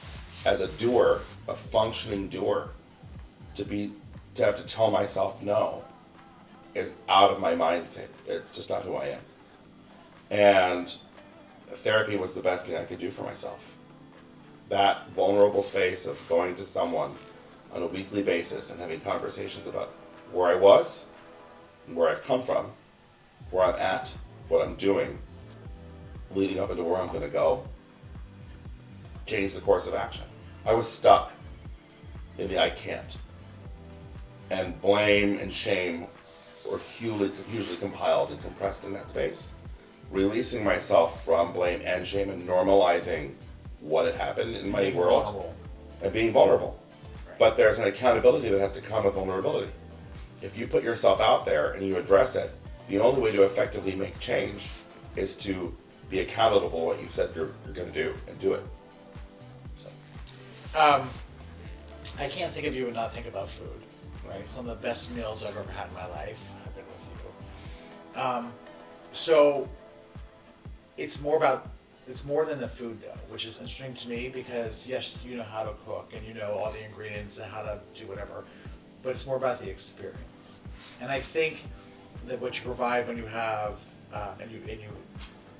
as a doer, a functioning doer, to have to tell myself no is out of my mindset. It's just not who I am. And therapy was the best thing I could do for myself. That vulnerable space of going to someone on a weekly basis and having conversations about where I was, where I've come from, where I'm at, what I'm doing, leading up into where I'm going to go, changed the course of action. I was stuck in the I can't. And blame and shame were hugely compiled and compressed in that space. Releasing myself from blame and shame and normalizing what had happened in my world Vulnerable. and being vulnerable. Right. But there's an accountability that has to come with vulnerability. If you put yourself out there and you address it, the only way to effectively make change is to be accountable for what you've said you're going to do and do it. I can't think of you and not think about food, right? Some of the best meals I've ever had in my life have been with you. So it's more than the food though, which is interesting to me because yes, you know how to cook and you know all the ingredients and how to do whatever, but it's more about the experience. And I think that what you provide when you have and you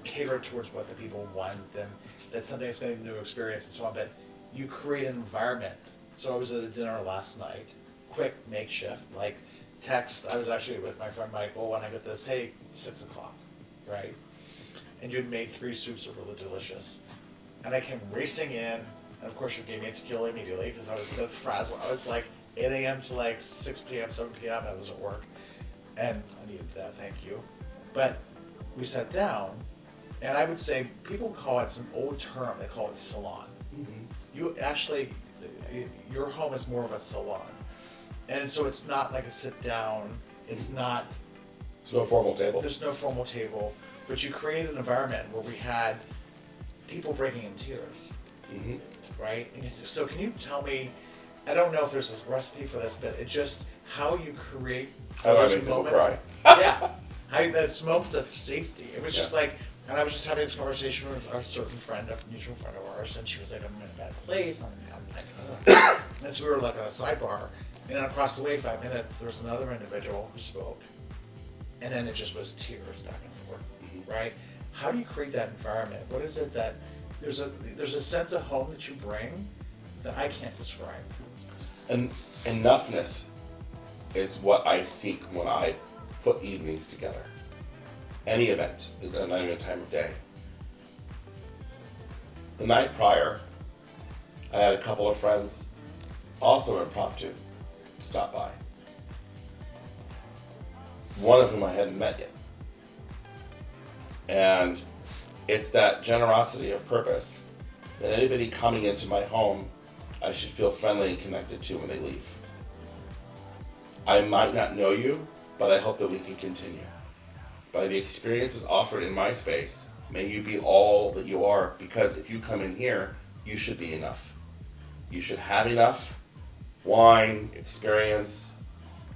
cater towards what the people want, then that's something that's going to be a new experience and so on. But you create an environment. So I was at a dinner last night, quick makeshift, like text. I was actually with my friend Michael when I got this, hey, 6 o'clock, right? And you'd made 3 soups that were really delicious. And I came racing in, and of course you gave me a tequila immediately because I was a bit frazzled. I was like 8 a.m. to like 6 p.m., 7 p.m. I was at work. And I needed that, thank you. But we sat down, and I would say people call it, it's an old term, they call it salon. Mm-hmm. You actually, your home is more of a salon. And so it's not like a sit down, it's not, There's no formal table. there's no formal table, but you create an environment where we had people breaking in tears, Mm-hmm. right? And so can you tell me, I don't know if there's a recipe for this, but it just, how you create How do I those make people moments. cry? Yeah, how those moments of safety. It was just Yeah. like, and I was just having this conversation with our certain friend, a mutual friend of ours, and she was like, I'm in a bad place. I'm like, ugh. And so we were like on a sidebar, and then across the way, 5 minutes, there was another individual who spoke, and then it just was tears back and forth, right? How do you create that environment? What is it that there's a sense of home that you bring that I can't describe? And enoughness is what I seek when I put evenings together. Any event, not even a time of day. The night prior, I had a couple of friends, also impromptu, stop by. One of whom I hadn't met yet. And it's that generosity of purpose that anybody coming into my home, I should feel friendly and connected to when they leave. I might not know you, but I hope that we can continue. By the experiences offered in my space, may you be all that you are, because if you come in here, you should be enough. You should have enough wine, experience,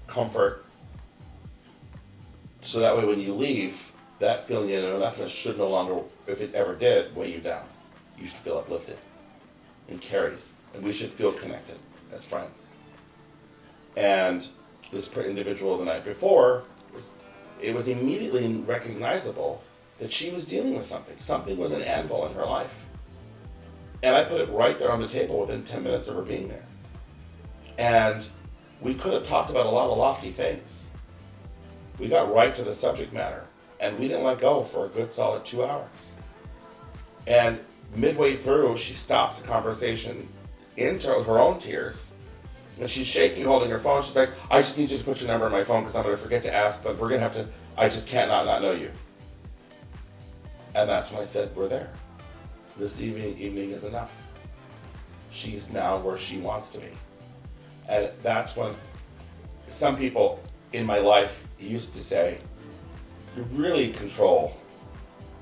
comfort, so that way when you leave, that feeling of enoughness should no longer, if it ever did, weigh you down. You should feel uplifted and carried, and we should feel connected as friends. And this individual the night before, it was immediately recognizable that she was dealing with something. Something was an anvil in her life. And I put it right there on the table within 10 minutes of her being there. And we could have talked about a lot of lofty things. We got right to the subject matter, and we didn't let go for a good solid 2 hours. And midway through, she stops the conversation into her own tears, and she's shaking, holding her phone. She's like, I just need you to put your number in my phone because I'm going to forget to ask, but we're going to have to, I just can't not know you. And that's when I said, we're there. This evening is enough. She's now where she wants to be. And that's when some people in my life used to say, you really control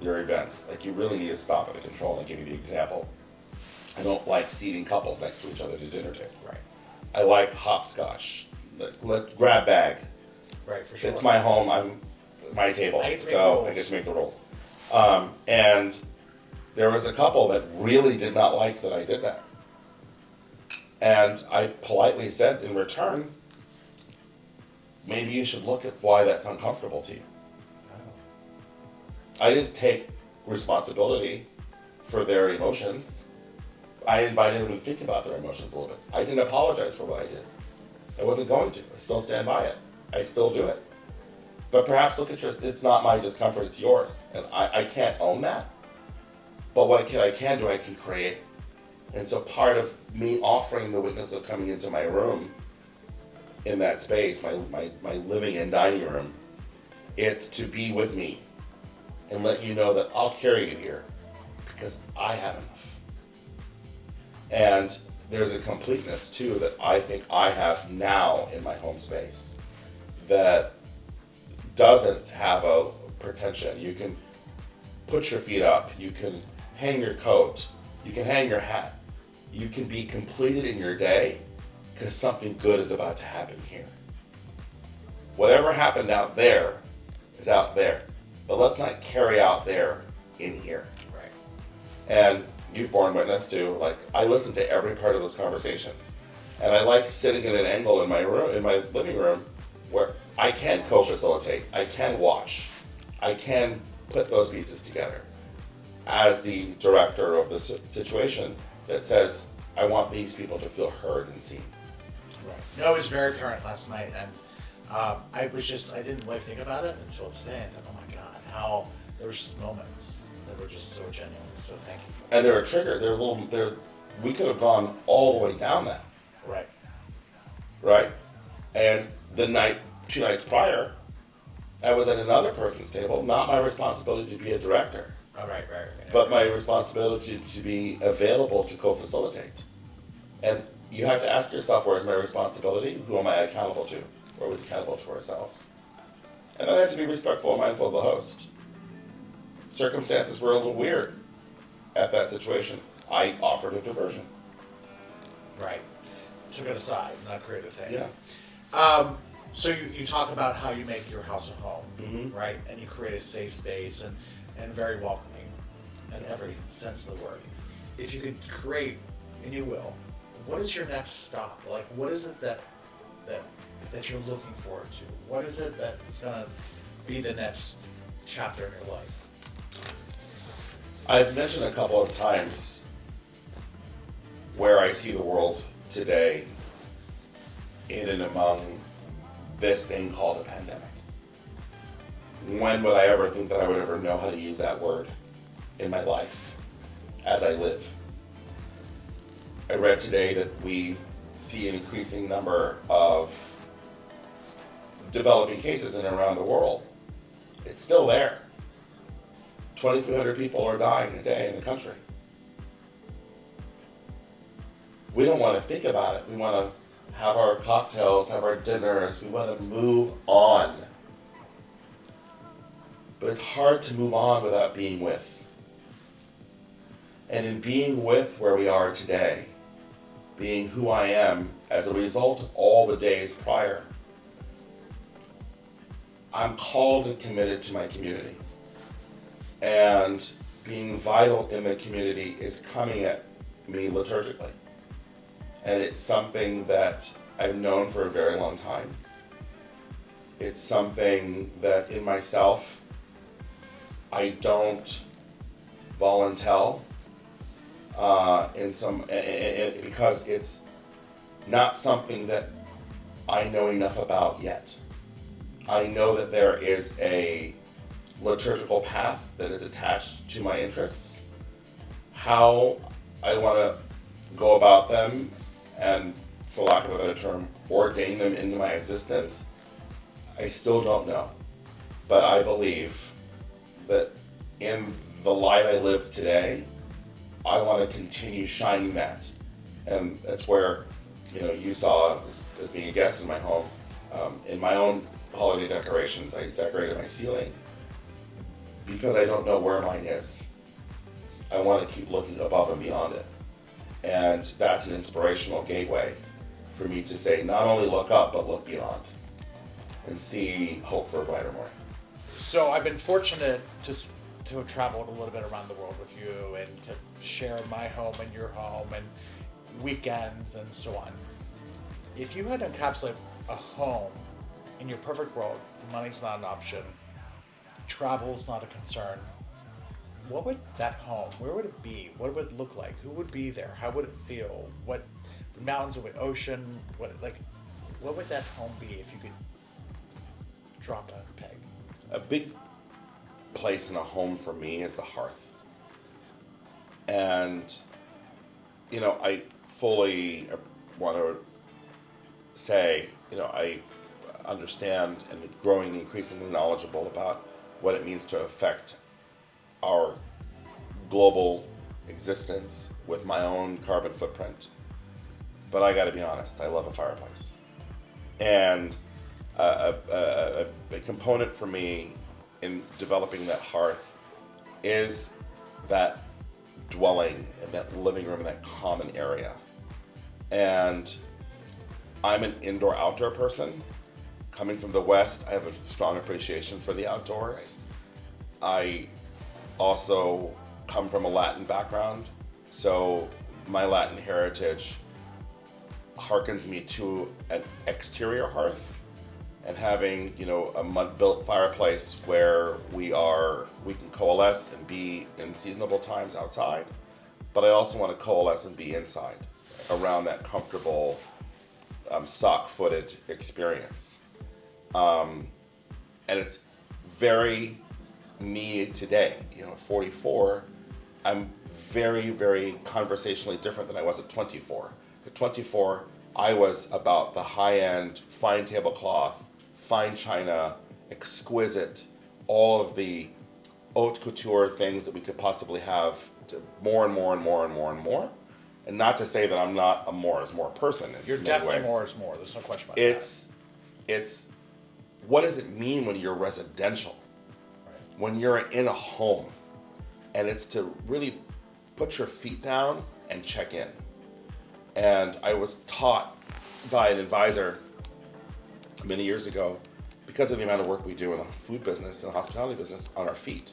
your events. Like, you really need to stop at the control. And I'll give you the example. I don't like seating couples next to each other at a dinner table. Right. I like hopscotch, grab bag. Right, for sure. It's my home, I'm my table, I get to make the so rules. I get to make the rules. And there was a couple that really did not like that I did that. And I politely said in return, maybe you should look at why that's uncomfortable to you. I didn't take responsibility for their emotions. I invited them to think about their emotions a little bit. I didn't apologize for what I did. I wasn't going to. I still stand by it. I still do it. But perhaps look at it's not my discomfort, it's yours. And I can't own that. But what I can do, I can create. And so part of me offering the witness of coming into my room, in that space, my living and dining room, it's to be with me and let you know that I'll carry you here because I have enough. And there's a completeness too that I think I have now in my home space that doesn't have a pretension. You can put your feet up, you can hang your coat, you can hang your hat, you can be completed in your day because something good is about to happen here. Whatever happened out there is out there, but let's not carry out there in here. Right. And you've borne witness to, like, I listen to every part of those conversations, and I like sitting at an angle in my room, in my living room, where I can co-facilitate, I can watch, I can put those pieces together as the director of the situation that says, I want these people to feel heard and seen. Right. No, it was very apparent last night, and I didn't really think about it until today. I thought, oh my God, how there was just moments that were just so genuine. So thank you for that. And they're a trigger. We could have gone all the way down that, Right. right? And the 2 nights prior, I was at another person's table, not my responsibility to be a director, Oh, right. but my responsibility to be available to co-facilitate. And you have to ask yourself, where's my responsibility? Who am I accountable to? Or was accountable to ourselves? And then I have to be respectful and mindful of the host. Circumstances were a little weird at that situation. I offered a diversion. Right. Took it aside, not create a thing. Yeah. So you talk about how you make your house a home, Mhm. right? And you create a safe space and very welcoming in every sense of the word. If you could create, and you will, what is your next stop? Like, what is it that you're looking forward to? What is it that's going to be the next chapter in your life? I've mentioned a couple of times where I see the world today in and among this thing called a pandemic. When would I ever think that I would ever know how to use that word in my life as I live? I read today that we see an increasing number of developing cases in and around the world. It's still there. 2,300 people are dying a day in the country. We don't want to think about it. We want to have our cocktails, have our dinners. We want to move on. But it's hard to move on without being with. And in being with where we are today, being who I am as a result of all the days prior, I'm called and committed to my community. And being vital in the community is coming at me liturgically. And it's something that I've known for a very long time. It's something that in myself, I don't volunteer because it's not something that I know enough about yet. I know that there is a liturgical path that is attached to my interests. How I want to go about them and, for lack of a better term, ordain them into my existence, I still don't know. But I believe that in the light I live today, I want to continue shining that. And that's where, you saw as being a guest in my home, in my own holiday decorations, I decorated my ceiling because I don't know where mine is. I want to keep looking above and beyond it. And that's an inspirational gateway for me to say, not only look up, but look beyond and see hope for a brighter morning. So I've been fortunate to have traveled a little bit around the world with you and to share my home and your home and weekends and so on. If you had to encapsulate a home in your perfect world, money's not an option, travel's not a concern, what would that home, where would it be? What would it look like? Who would be there? How would it feel? What mountains or ocean? What would that home be if you could drop a peg? A big place in a home for me is the hearth. And, I fully want to say, I understand and growing increasingly knowledgeable about what it means to affect our global existence with my own carbon footprint. But I gotta be honest, I love a fireplace. And a component for me in developing that hearth is that dwelling in that living room in that common area. And I'm an indoor-outdoor person. Coming from the West, I have a strong appreciation for the outdoors. I also come from a Latin background, so my Latin heritage harkens me to an exterior hearth and having, a mud-built fireplace where we can coalesce and be in seasonable times outside, but I also want to coalesce and be inside around that comfortable sock-footed experience. And it's very me today, 44, I'm very, very conversationally different than I was at 24. At 24, I was about the high-end, fine tablecloth, fine china, exquisite, all of the haute couture things that we could possibly have, to more and more and more and more and more. And not to say that I'm not a more is more person. You're definitely more is more. There's no question about that. It's what does it mean when you're residential? Right. When you're in a home, and it's to really put your feet down and check in. And I was taught by an advisor many years ago, because of the amount of work we do in the food business and the hospitality business, on our feet,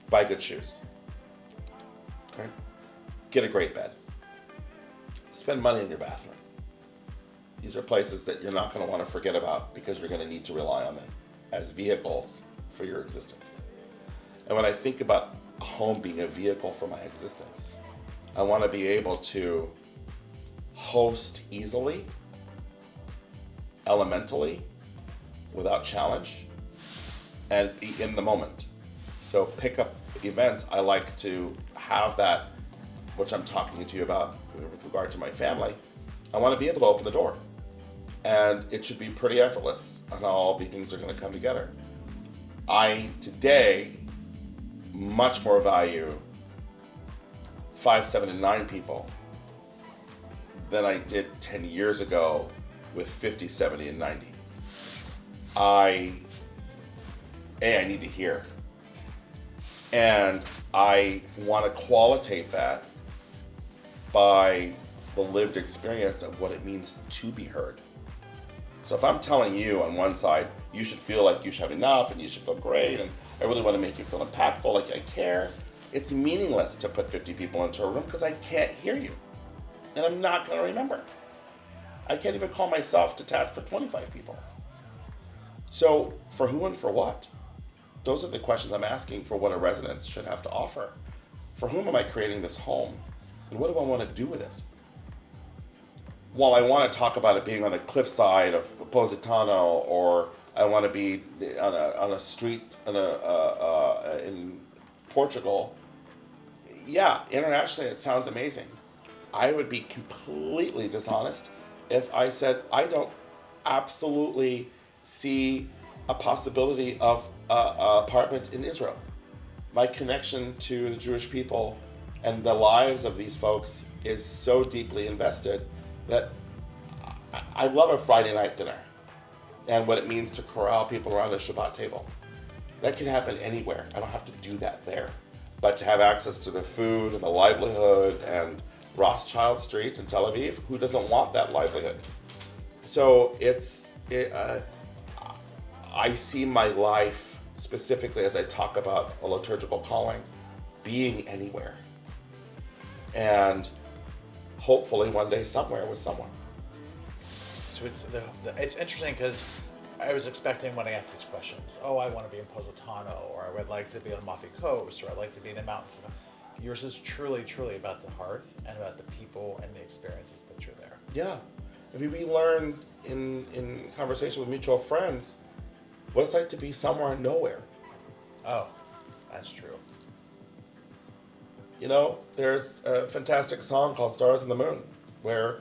buy good shoes. Okay? Get a great bed. Spend money in your bathroom. These are places that you're not going to want to forget about because you're going to need to rely on them as vehicles for your existence. And when I think about a home being a vehicle for my existence, I want to be able to host easily, elementally, without challenge, and be in the moment. So pick up events, I like to have that which I'm talking to you about with regard to my family, I want to be able to open the door. And it should be pretty effortless on how all the things are going to come together. I, today, much more value 5, 7, and 9 people than I did 10 years ago with 50, 70, and 90. I need to hear. And I want to qualitate that by the lived experience of what it means to be heard. So if I'm telling you on one side, you should feel like you should have enough and you should feel great and I really want to make you feel impactful, like I care, it's meaningless to put 50 people into a room because I can't hear you. And I'm not going to remember. I can't even call myself to task for 25 people. So for who and for what? Those are the questions I'm asking for what a residence should have to offer. For whom am I creating this home? And what do I want to do with it? While I want to talk about it being on the cliffside of Positano, or I want to be on a street in Portugal, yeah, internationally it sounds amazing. I would be completely dishonest if I said I don't absolutely see a possibility of an apartment in Israel. My connection to the Jewish people and the lives of these folks is so deeply invested that I love a Friday night dinner and what it means to corral people around a Shabbat table. That can happen anywhere. I don't have to do that there. But to have access to the food and the livelihood and Rothschild Street in Tel Aviv, who doesn't want that livelihood? So I see my life, specifically as I talk about a liturgical calling, being anywhere. And hopefully one day somewhere with someone. So it's interesting because I was expecting when I asked these questions, I want to be in Positano, or I would like to be on Amalfi Coast, or I'd like to be in the mountains. Yours is truly, truly about the hearth and about the people and the experiences that you're there. Yeah. I mean, we learned in conversation with mutual friends what it's like to be somewhere and nowhere. Oh, that's true. You know, there's a fantastic song called Stars in the Moon where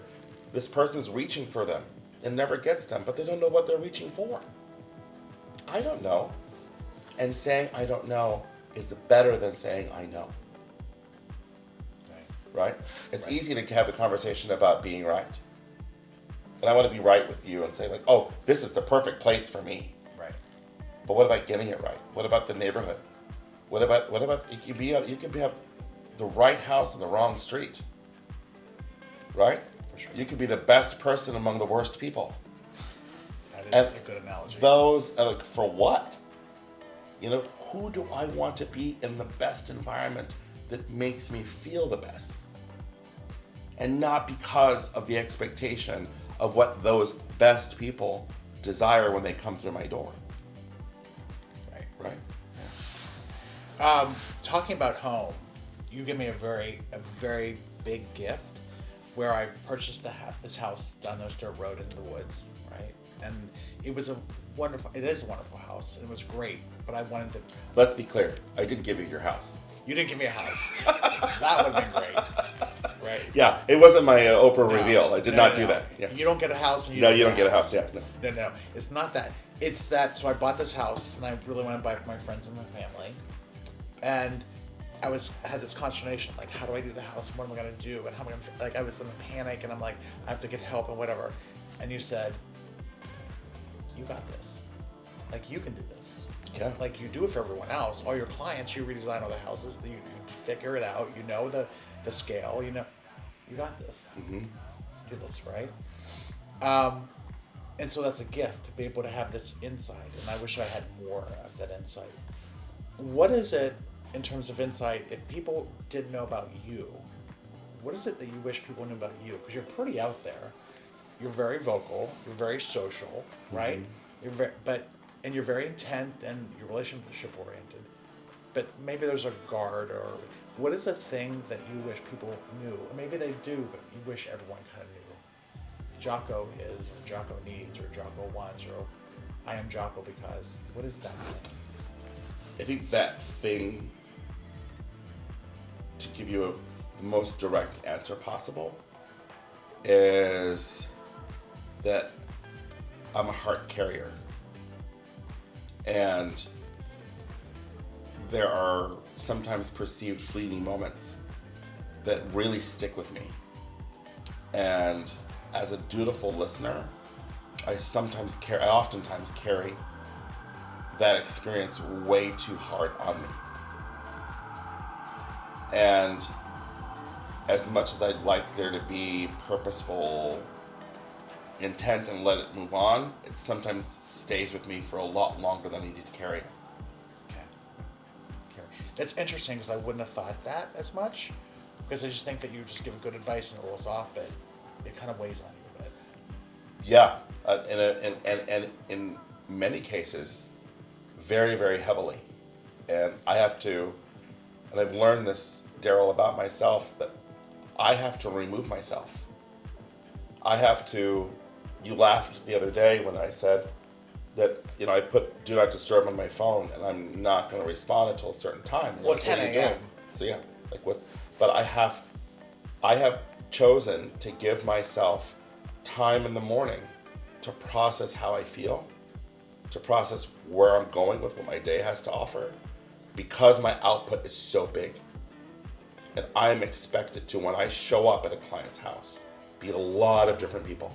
this person's reaching for them and never gets them, but they don't know what they're reaching for. I don't know. And saying I don't know is better than saying I know. Right? It's Right. easy to have the conversation about being right. And I want to be right with you and say like, oh, this is the perfect place for me. Right. But what about getting it right? What about the neighborhood? What about you could have the right house in the wrong street. Right? For sure. You could be the best person among the worst people. That is And a good analogy. those are like, for what? You know, who do I want to be in the best environment that makes me feel the best? And not because of the expectation of what those best people desire when they come through my door. Right. Right? Talking about home, you give me a very big gift where I purchased this house down this dirt road into the woods, right? And it is a wonderful house, and it was great, but I wanted to... Let's be clear. I didn't give you your house. You didn't give me a house. That would have been great, right? Yeah, it wasn't my Oprah No. reveal. I did No, not no, do no. that. Yeah. You don't get a house. And You don't get a house. Yeah. No. No. It's not that. It's that. So I bought this house, and I really want to buy it for my friends and my family. And I had this consternation, like, how do I do the house? What am I gonna do? And how am I gonna, like, I was in a panic, and I'm like, I have to get help and whatever. And you said, you got this. Like, you can do this. Yeah. Like, you do it for everyone else. All your clients, you redesign all the houses. You figure it out. You know the scale. You know, you got this. Mm-hmm. Do this, right? And so that's a gift to be able to have this insight. And I wish I had more of that insight. What is it in terms of insight? If people didn't know about you, what is it that you wish people knew about you? Because you're pretty out there. You're very vocal. You're very social, right? Mm-hmm. You're very intent and you're relationship oriented. But maybe there's a guard, or what is a thing that you wish people knew? Or maybe they do, but you wish everyone kind of knew. Jocko is, or Jocko needs, or Jocko wants, or I am Jocko because. What is that thing? I think that thing, to give you the most direct answer possible is that I'm a heart carrier. And there are sometimes perceived fleeting moments that really stick with me. And as a dutiful listener, I oftentimes carry that experience way too hard on me. And as much as I'd like there to be purposeful intent and let it move on, it sometimes stays with me for a lot longer than I need to carry it. Okay. That's interesting because I wouldn't have thought that as much, because I just think that you just give good advice and it rolls off, but it kind of weighs on you a bit. Yeah, and in many cases, very, very heavily. And I've learned this, Daryl, about myself, that I have to remove myself. You laughed the other day when I said that, I put do not disturb on my phone and I'm not going to respond until a certain time. Well, 10 a.m. So yeah, but I have chosen to give myself time in the morning to process how I feel, to process where I'm going with what my day has to offer, because my output is so big. And I'm expected to, when I show up at a client's house, be a lot of different people.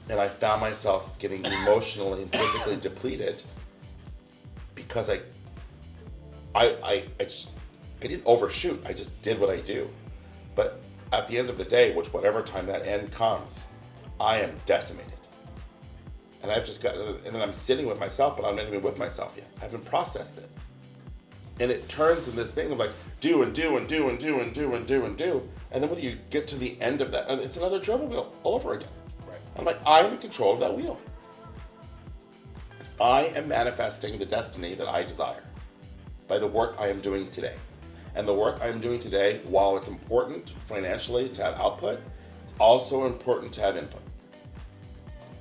And I found myself getting emotionally and physically depleted because I didn't overshoot. I just did what I do. But at the end of the day, whatever time that end comes, I am decimated. And and then I'm sitting with myself, but I'm not even with myself yet. I haven't processed it. And it turns into this thing of like, do and do and do and do and do and do and do. And then when you get to the end of that, it's another drummer wheel all over again. Right. I'm like, I'm in control of that wheel. I am manifesting the destiny that I desire by the work I am doing today. And the work I am doing today, while it's important financially to have output, it's also important to have input.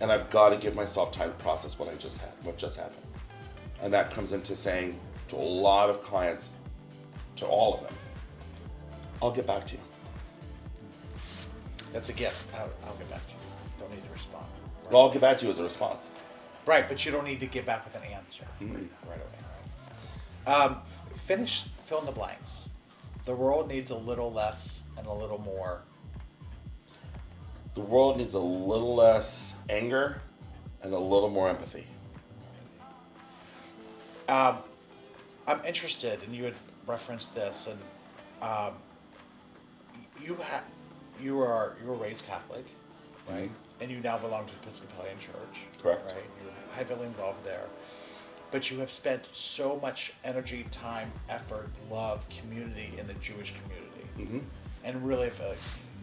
And I've got to give myself time to process what just happened. And that comes into saying to a lot of clients, to all of them, I'll get back to you. That's a gift. I'll get back to you. Don't need to respond. Right. Well, I'll get back to you as a response. Right, but you don't need to get back with an answer right away. Fill in the blanks. The world needs a little less and a little more. The world needs a little less anger and a little more empathy. I'm interested, and you had referenced this, and you were raised Catholic, right? Mm-hmm. And you now belong to the Episcopalian Church. Correct. Right? You're heavily involved there. But you have spent so much energy, time, effort, love, community in the Jewish community. Mm-hmm. And really,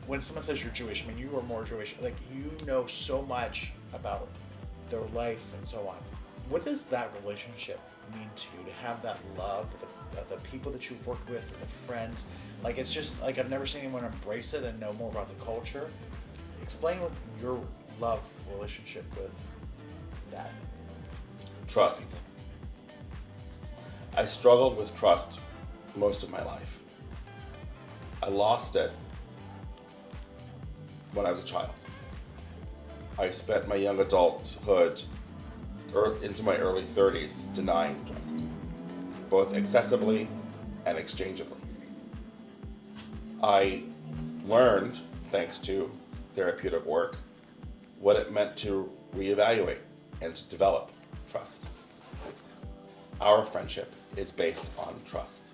when someone says you're Jewish, I mean, you are more Jewish. Like, you know so much about their life and so on. What does that relationship mean to you, to have that love, the people that you've worked with, the friends? Like, it's just, like, I've never seen anyone embrace it and know more about the culture. Explain what your love relationship with that. Trust. I struggled with trust most of my life. I lost it when I was a child. I spent my young adulthood into my early 30s denying trust, both excessively and exchangeably. I learned, thanks to therapeutic work, what it meant to reevaluate and to develop trust. Our friendship is based on trust.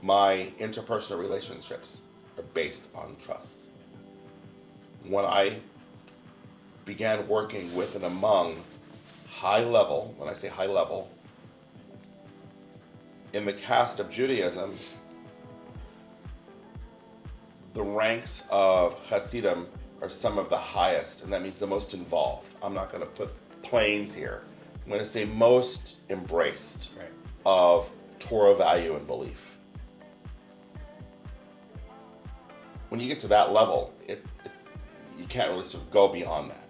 My interpersonal relationships are based on trust. When I began working with and among high level, when I say high level, in the caste of Judaism, the ranks of Hasidim are some of the highest, and that means the most involved. I'm not going to put planes here. I'm going to say most embraced of Torah value and belief. When you get to that level, you can't really sort of go beyond that.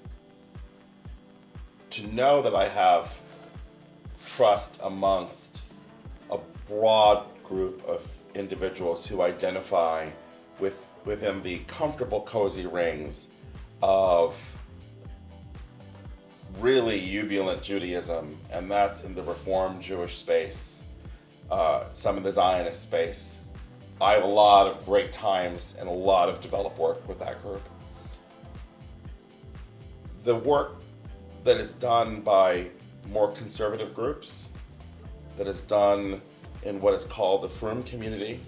To know that I have trust amongst a broad group of individuals who identify within the comfortable, cozy rings of really jubilant Judaism, and that's in the Reformed Jewish space, some in the Zionist space. I have a lot of great times and a lot of developed work with that group. The work that is done by more conservative groups, that is done in what is called the Frum community,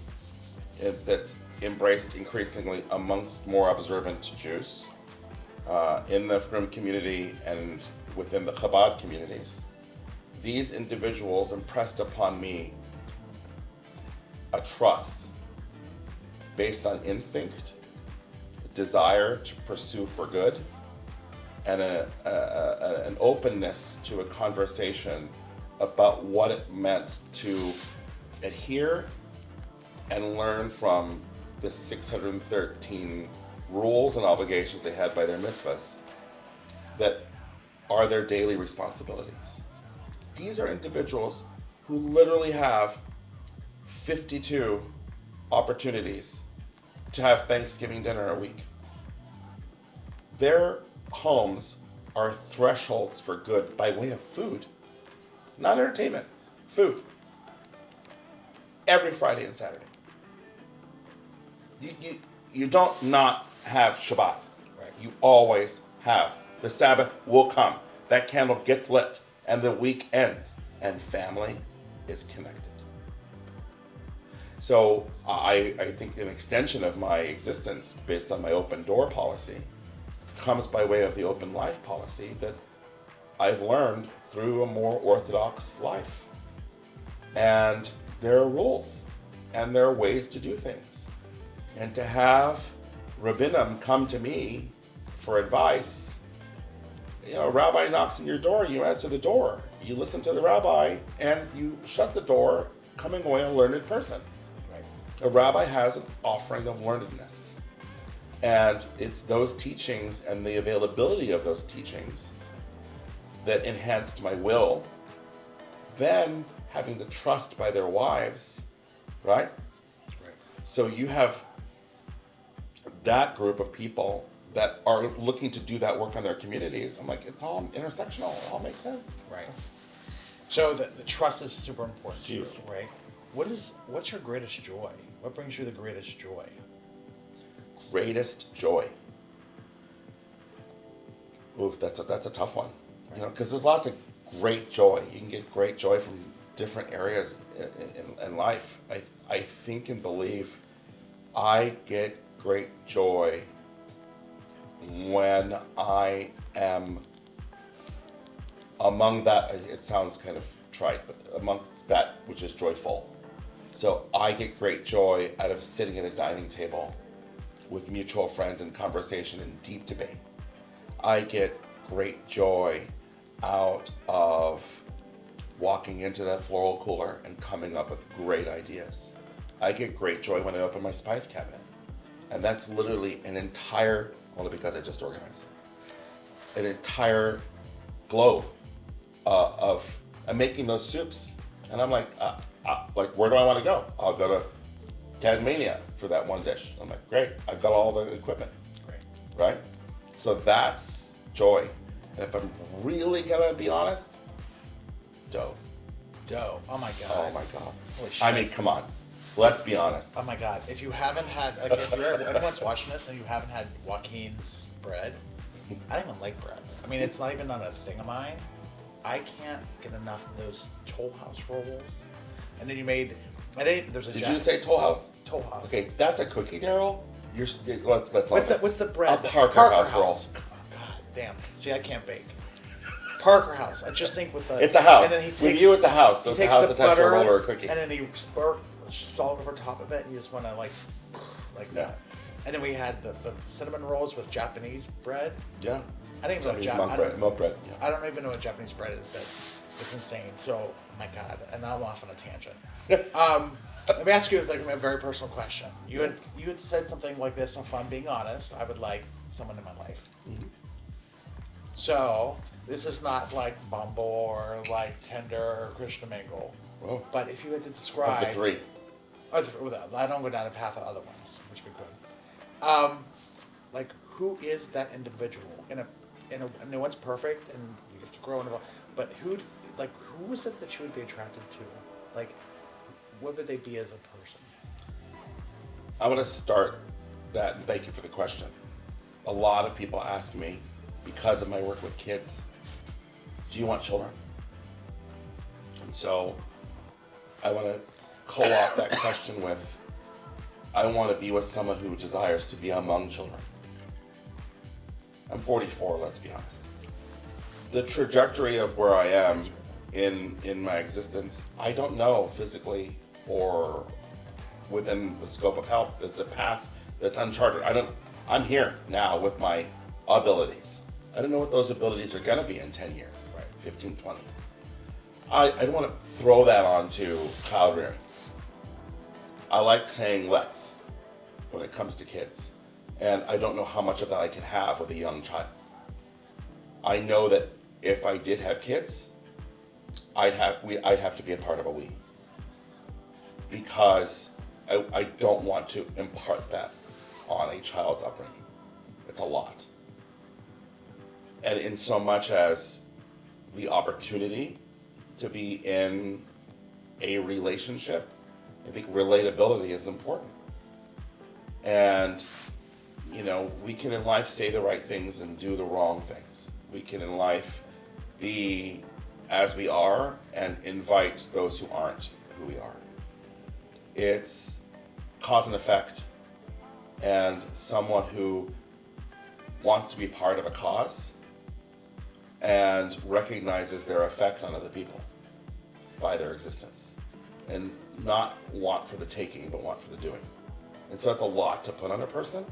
that's embraced increasingly amongst more observant Jews, in the Frum community and within the Chabad communities. These individuals impressed upon me a trust based on instinct, desire to pursue for good, and an openness to a conversation about what it meant to adhere and learn from the 613 rules and obligations they had by their mitzvahs that are their daily responsibilities. These are individuals who literally have 52 opportunities to have Thanksgiving dinner a week. Their homes are thresholds for good by way of food, not entertainment, food. Every Friday and Saturday. You don't not have Shabbat. Right. You always have. The Sabbath will come. That candle gets lit and the week ends and family is connected. So I think an extension of my existence based on my open door policy comes by way of the open life policy that I've learned through a more orthodox life. And there are rules and there are ways to do things. And to have rabbinim come to me for advice, a rabbi knocks on your door, you answer the door. You listen to the rabbi and you shut the door, coming away a learned person. Right. A rabbi has an offering of learnedness. And it's those teachings and the availability of those teachings that enhanced my will. Then having the trust by their wives, right? Right. So you have that group of people that are looking to do that work on their communities. I'm like, it's all intersectional. It all makes sense. Right. So the trust is super important to you, Huge. right? What's your greatest joy? What brings you the greatest joy? Greatest joy. Ooh, that's a tough one. Because there's lots of great joy. You can get great joy from different areas in life. I think and believe I get great joy when I am among that, it sounds kind of trite, but amongst that which is joyful. So I get great joy out of sitting at a dining table with mutual friends in conversation and deep debate. I get great joy out of walking into that floral cooler and coming up with great ideas. I get great joy when I open my spice cabinet. And that's literally an entire, only because I just organized it, an entire globe of making those soups. And I'm like, where do I want to go? I'll go to Tasmania for that one dish. I'm like, great, I've got all the equipment. Great. Right? So that's joy. And if I'm really gonna be honest, dough. Dough. Oh my god. Oh my God. Holy shit. I mean, come on. Let's be honest. Oh my god. If you haven't had, like, if anyone's watching this and you haven't had Joaquin's bread, I don't even like bread. I mean, it's not even on a thing of mine. I can't get enough of those Toll House rolls. And then there's a Did you say Toll House? Toll House. Okay, that's a cookie, Daryl. Let's not. What's the bread? A Parker House roll. Oh, god damn. See, I can't bake. Parker House. I just think with the. It's a house. And then he With takes, you, it's a house. So he it's a takes house the attached to a butter roll or a cookie. and then he salt over top of it, and you just want to like that. And then we had the cinnamon rolls with Japanese bread. Yeah. I don't even know Milk bread. Yeah. I don't even know what Japanese bread is, but it's insane. So, oh my god, and now I'm off on a tangent. Let me ask you like a very personal question. You had said something like this, and if I'm being honest, I would like someone in my life. Mm-hmm. So this is not like Bumble or like Tinder or Christian Mingle. Whoa. But if you had to describe Of the three. I don't go down a path of other ones, which we could. Like, who is that individual? No one's perfect, and you have to grow and evolve. But who is it that you would be attracted to? Like, what would they be as a person? I want to start that, and thank you for the question. A lot of people ask me, because of my work with kids, do you want children? And so I want to co-opt that question with, I want to be with someone who desires to be among children. I'm 44, let's be honest. The trajectory of where I am in my existence, I don't know physically or within the scope of health. There's a path that's uncharted. I'm here now with my abilities. I don't know what those abilities are gonna be in 10 years, right? 15, 20. I don't want to throw that onto child rearing. I like saying let's when it comes to kids. And I don't know how much of that I can have with a young child. I know that if I did have kids, I'd have to be a part of a we. Because I don't want to impart that on a child's upbringing. It's a lot. And in so much as the opportunity to be in a relationship, I think relatability is important. And, you know, we can in life say the right things and do the wrong things. We can in life be as we are and invite those who aren't who we are. It's cause and effect, and someone who wants to be part of a cause and recognizes their effect on other people by their existence, and not want for the taking, but want for the doing. And so it's a lot to put on a person.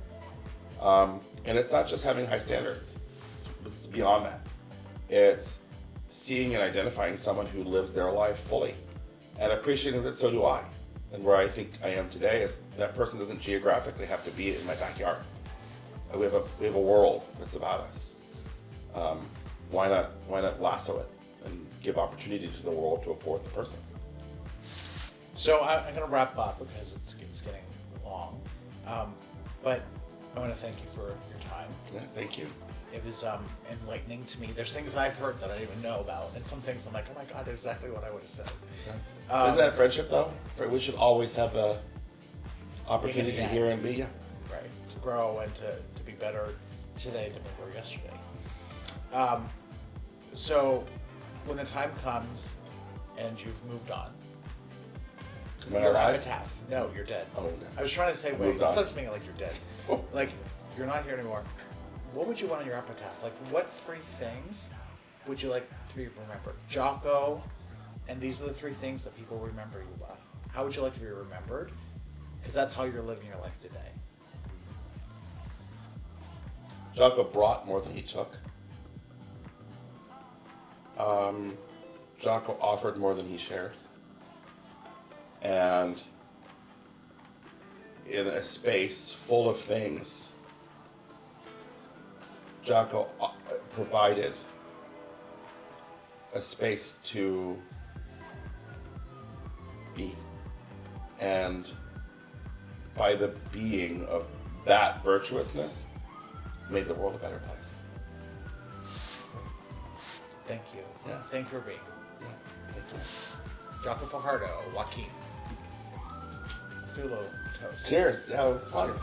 And it's not just having high standards. It's beyond that. It's seeing and identifying someone who lives their life fully and appreciating that so do I. And where I think I am today is that person doesn't geographically have to be in my backyard. We have a world that's about us. Why not lasso it and give opportunity to the world to a fourth person? So I'm going to wrap up because it's getting long. But I want to thank you for your time. Yeah, thank you. It was enlightening to me. There's things I've heard that I didn't even know about, and some things I'm like, oh my god, exactly what I would have said. Isn't that friendship though? We should always have the opportunity to hear and be. Yeah. Right. To grow and to be better today than we were yesterday. So when the time comes and you've moved on, Am I your alive? epitaph. No, you're dead. Oh, no. I was trying to say, wait, Moved instead on. of saying it like you're dead. Oh. Like, you're not here anymore. What would you want on your epitaph? Like, what three things would you like to be remembered? Jocko, and these are the three things that people remember you by. How would you like to be remembered? Because that's how you're living your life today. Jocko brought more than he took. Jocko offered more than he shared. And in a space full of things, Jocko provided a space to be. And by the being of that virtuousness, made the world a better place. Thank you. Yeah. Thank you for being. Yeah, thank you. Jocko Fajardo, Joaquin. Let's do a little toast. Cheers. Yeah, it was fun. Cheers.